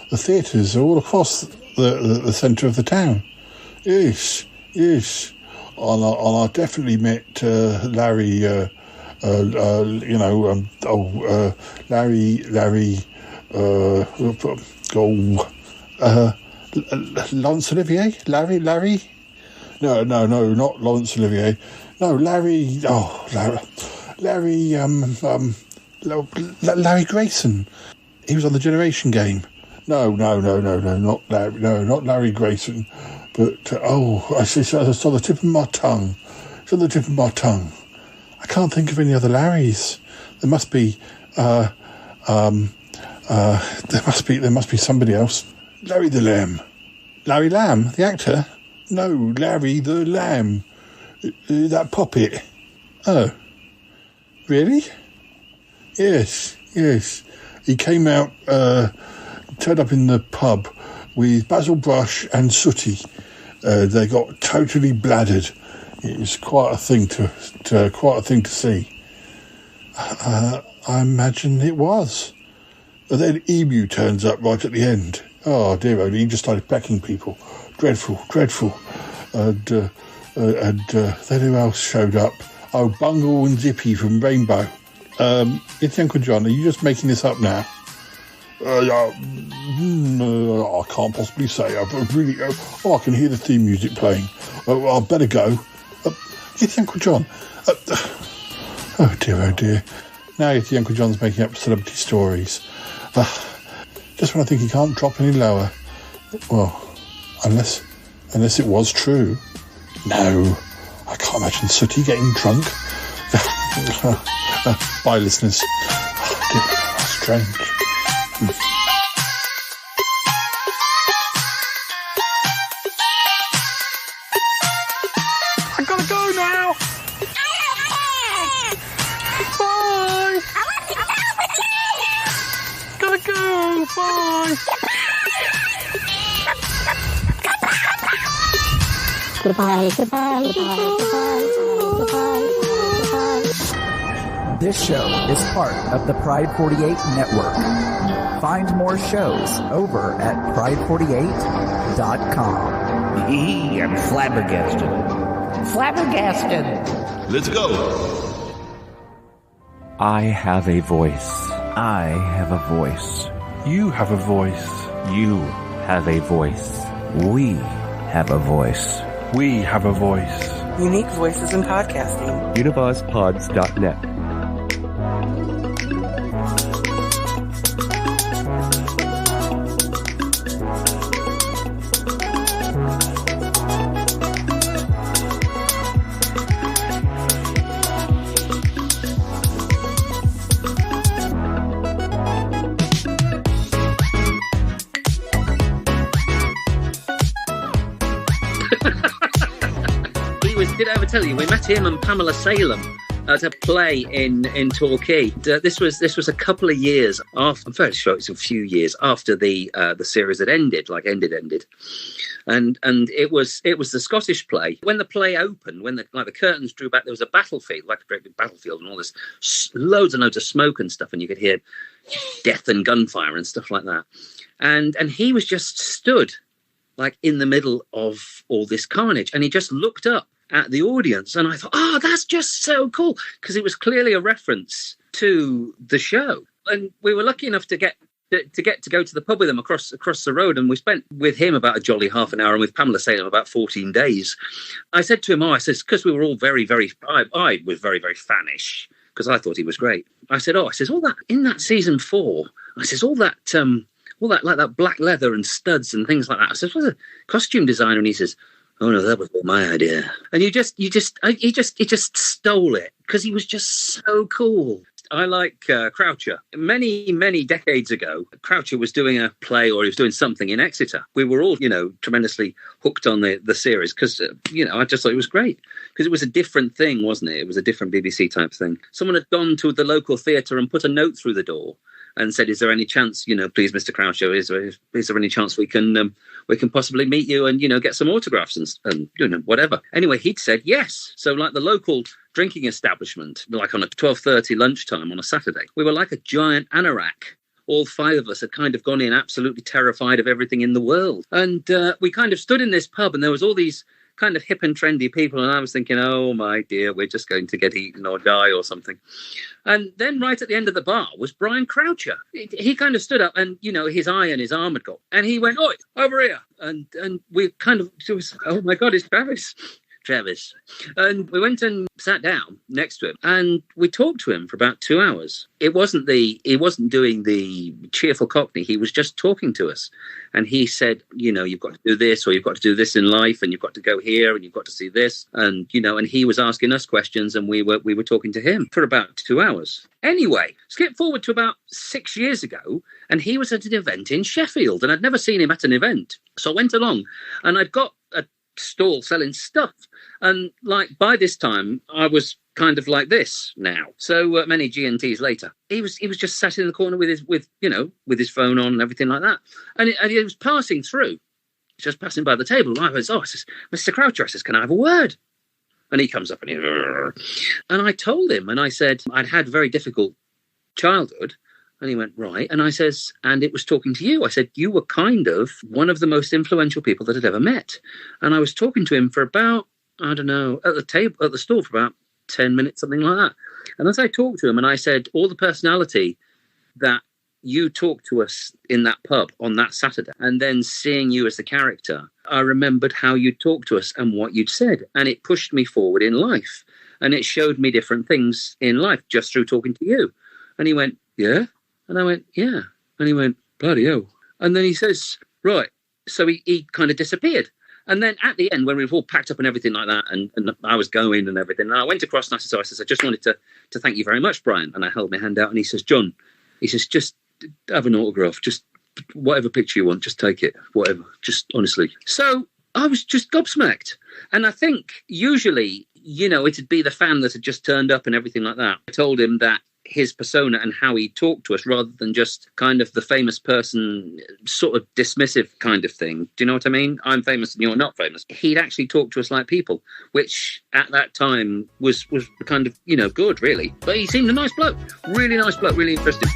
the theatres are all across the centre of the town. Yes. And I definitely met Larry. Laurence Olivier? Larry? No, not Laurence Olivier. No, Larry. Oh, Larry. Larry Grayson. He was on the Generation Game. No, not Larry. No, not Larry Grayson. But I saw the tip of my tongue. It's on the tip of my tongue. I can't think of any other Larrys. There must be. There must be somebody else. Larry the Lamb. Larry Lamb, the actor? No, Larry the Lamb. That puppet. Oh. Really? Yes. He came out, turned up in the pub with Basil Brush and Sooty. They got totally bladdered. It was quite a thing to see. I imagine it was. And then Emu turns up right at the end. Oh dear, he just started pecking people. Dreadful. And then who else showed up? Oh, Bungle and Zippy from Rainbow. It's Uncle John. Are you just making this up now? I can't possibly say. I can hear the theme music playing. I better go. It's Uncle John. Oh dear. Now it's Uncle John's making up celebrity stories. Just when I think he can't drop any lower. Well, unless it was true. No, I can't imagine Sooty getting drunk. Bye, listeners. That's strange. I gotta go now. Bye. Gotta go. Bye. Goodbye. This show is part of the Pride 48 network. Find more shows over at pride48.com. I'm flabbergasted. Let's go. I have a voice. I have a voice. You have a voice. You have a voice. We have a voice. We have a voice. Unique voices in podcasting. UnivazPods.net. Did I ever tell you we met him and Pamela Salem to play in Torquay? This was a couple of years after. I'm fairly sure it's a few years after the series had ended, and it was the Scottish play. When the play opened, when the curtains drew back, there was a battlefield, like a great big battlefield, and all this loads and loads of smoke and stuff, and you could hear death and gunfire and stuff like that. And he was just stood like in the middle of all this carnage. And he just looked up at the audience, and I thought, oh, that's just so cool, because it was clearly a reference to the show. And we were lucky enough to go to the pub with him across the road, and we spent with him about a jolly half an hour, and with Pamela Salem about 14 days. I said to him, because we were all very, very, I was very, very fanish, because I thought he was great. I said, all that in that season 4, I says, all that like that black leather and studs and things like that. I said, what's a costume designer? And he says, oh no, that was all my idea. And he just stole it, because he was just so cool. I like Croucher. Many, many decades ago, Croucher was doing a play, or he was doing something in Exeter. We were all, tremendously hooked on the series, because, I just thought it was great, because it was a different thing, wasn't it? It was a different BBC type thing. Someone had gone to the local theatre and put a note through the door and said, is there any chance, please, Mr. Croucher, is there any chance we can possibly meet you and, get some autographs and whatever. Anyway, he'd said yes. So like the local drinking establishment, like on a 12:30 lunchtime on a Saturday, we were like a giant anorak. All 5 of us had kind of gone in absolutely terrified of everything in the world. And we kind of stood in this pub, and there was all these kind of hip and trendy people, and I was thinking, oh my dear, we're just going to get eaten or die or something. And then right at the end of the bar was Brian Croucher. He kind of stood up, and his eye and his arm had got, and he went, oi, over here. And we kind of, it was, oh my God, it's Travis. And we went and sat down next to him, and we talked to him for about 2 hours. He wasn't doing the cheerful Cockney. He was just talking to us. And he said, you've got to do this, or you've got to do this in life, and you've got to go here, and you've got to see this. And, and he was asking us questions, and we were talking to him for about 2 hours. Anyway, skip forward to about 6 years ago, and he was at an event in Sheffield, and I'd never seen him at an event. So I went along, and I'd got a stall selling stuff. And like by this time, I was kind of like this now. So many G&Ts later, he was just sat in the corner with his phone on and everything like that. And he was passing through, just passing by the table. And I says, Mr. Croucher, I says, can I have a word? And he comes up and I told him, and I said, I'd had a very difficult childhood. And he went, right. And I says, and it was talking to you. I said, you were kind of one of the most influential people that I'd ever met. And I was talking to him for about, I don't know, at the stall for about 10 minutes, something like that. And as I talked to him, and I said, all the personality that you talked to us in that pub on that Saturday, and then seeing you as the character, I remembered how you talked to us and what you'd said. And it pushed me forward in life. And it showed me different things in life just through talking to you. And he went, yeah? And I went, yeah. And he went, bloody hell. And then he says, right. So he kind of disappeared. And then at the end, when we were all packed up and everything like that, and I was going and everything, and I went across and I said, I just wanted to thank you very much, Brian. And I held my hand out, and he says, John, he says, just have an autograph. Just whatever picture you want, just take it. Whatever. Just honestly. So I was just gobsmacked. And I think usually, it'd be the fan that had just turned up and everything like that. I told him that his persona and how he talked to us, rather than just kind of the famous person, sort of dismissive kind of thing. Do you know what I mean? I'm famous and you're not famous. He'd actually talk to us like people, which at that time was kind of, good, really. But he seemed a nice bloke, really interesting.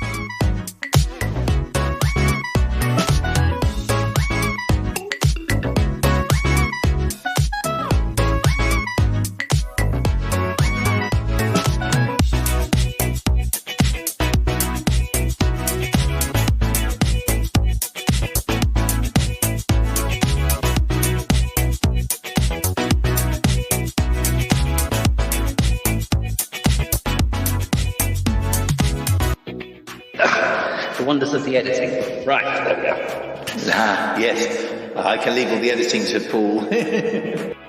Wonders of the editing. Right. Yes. I can leave all the editing to Paul.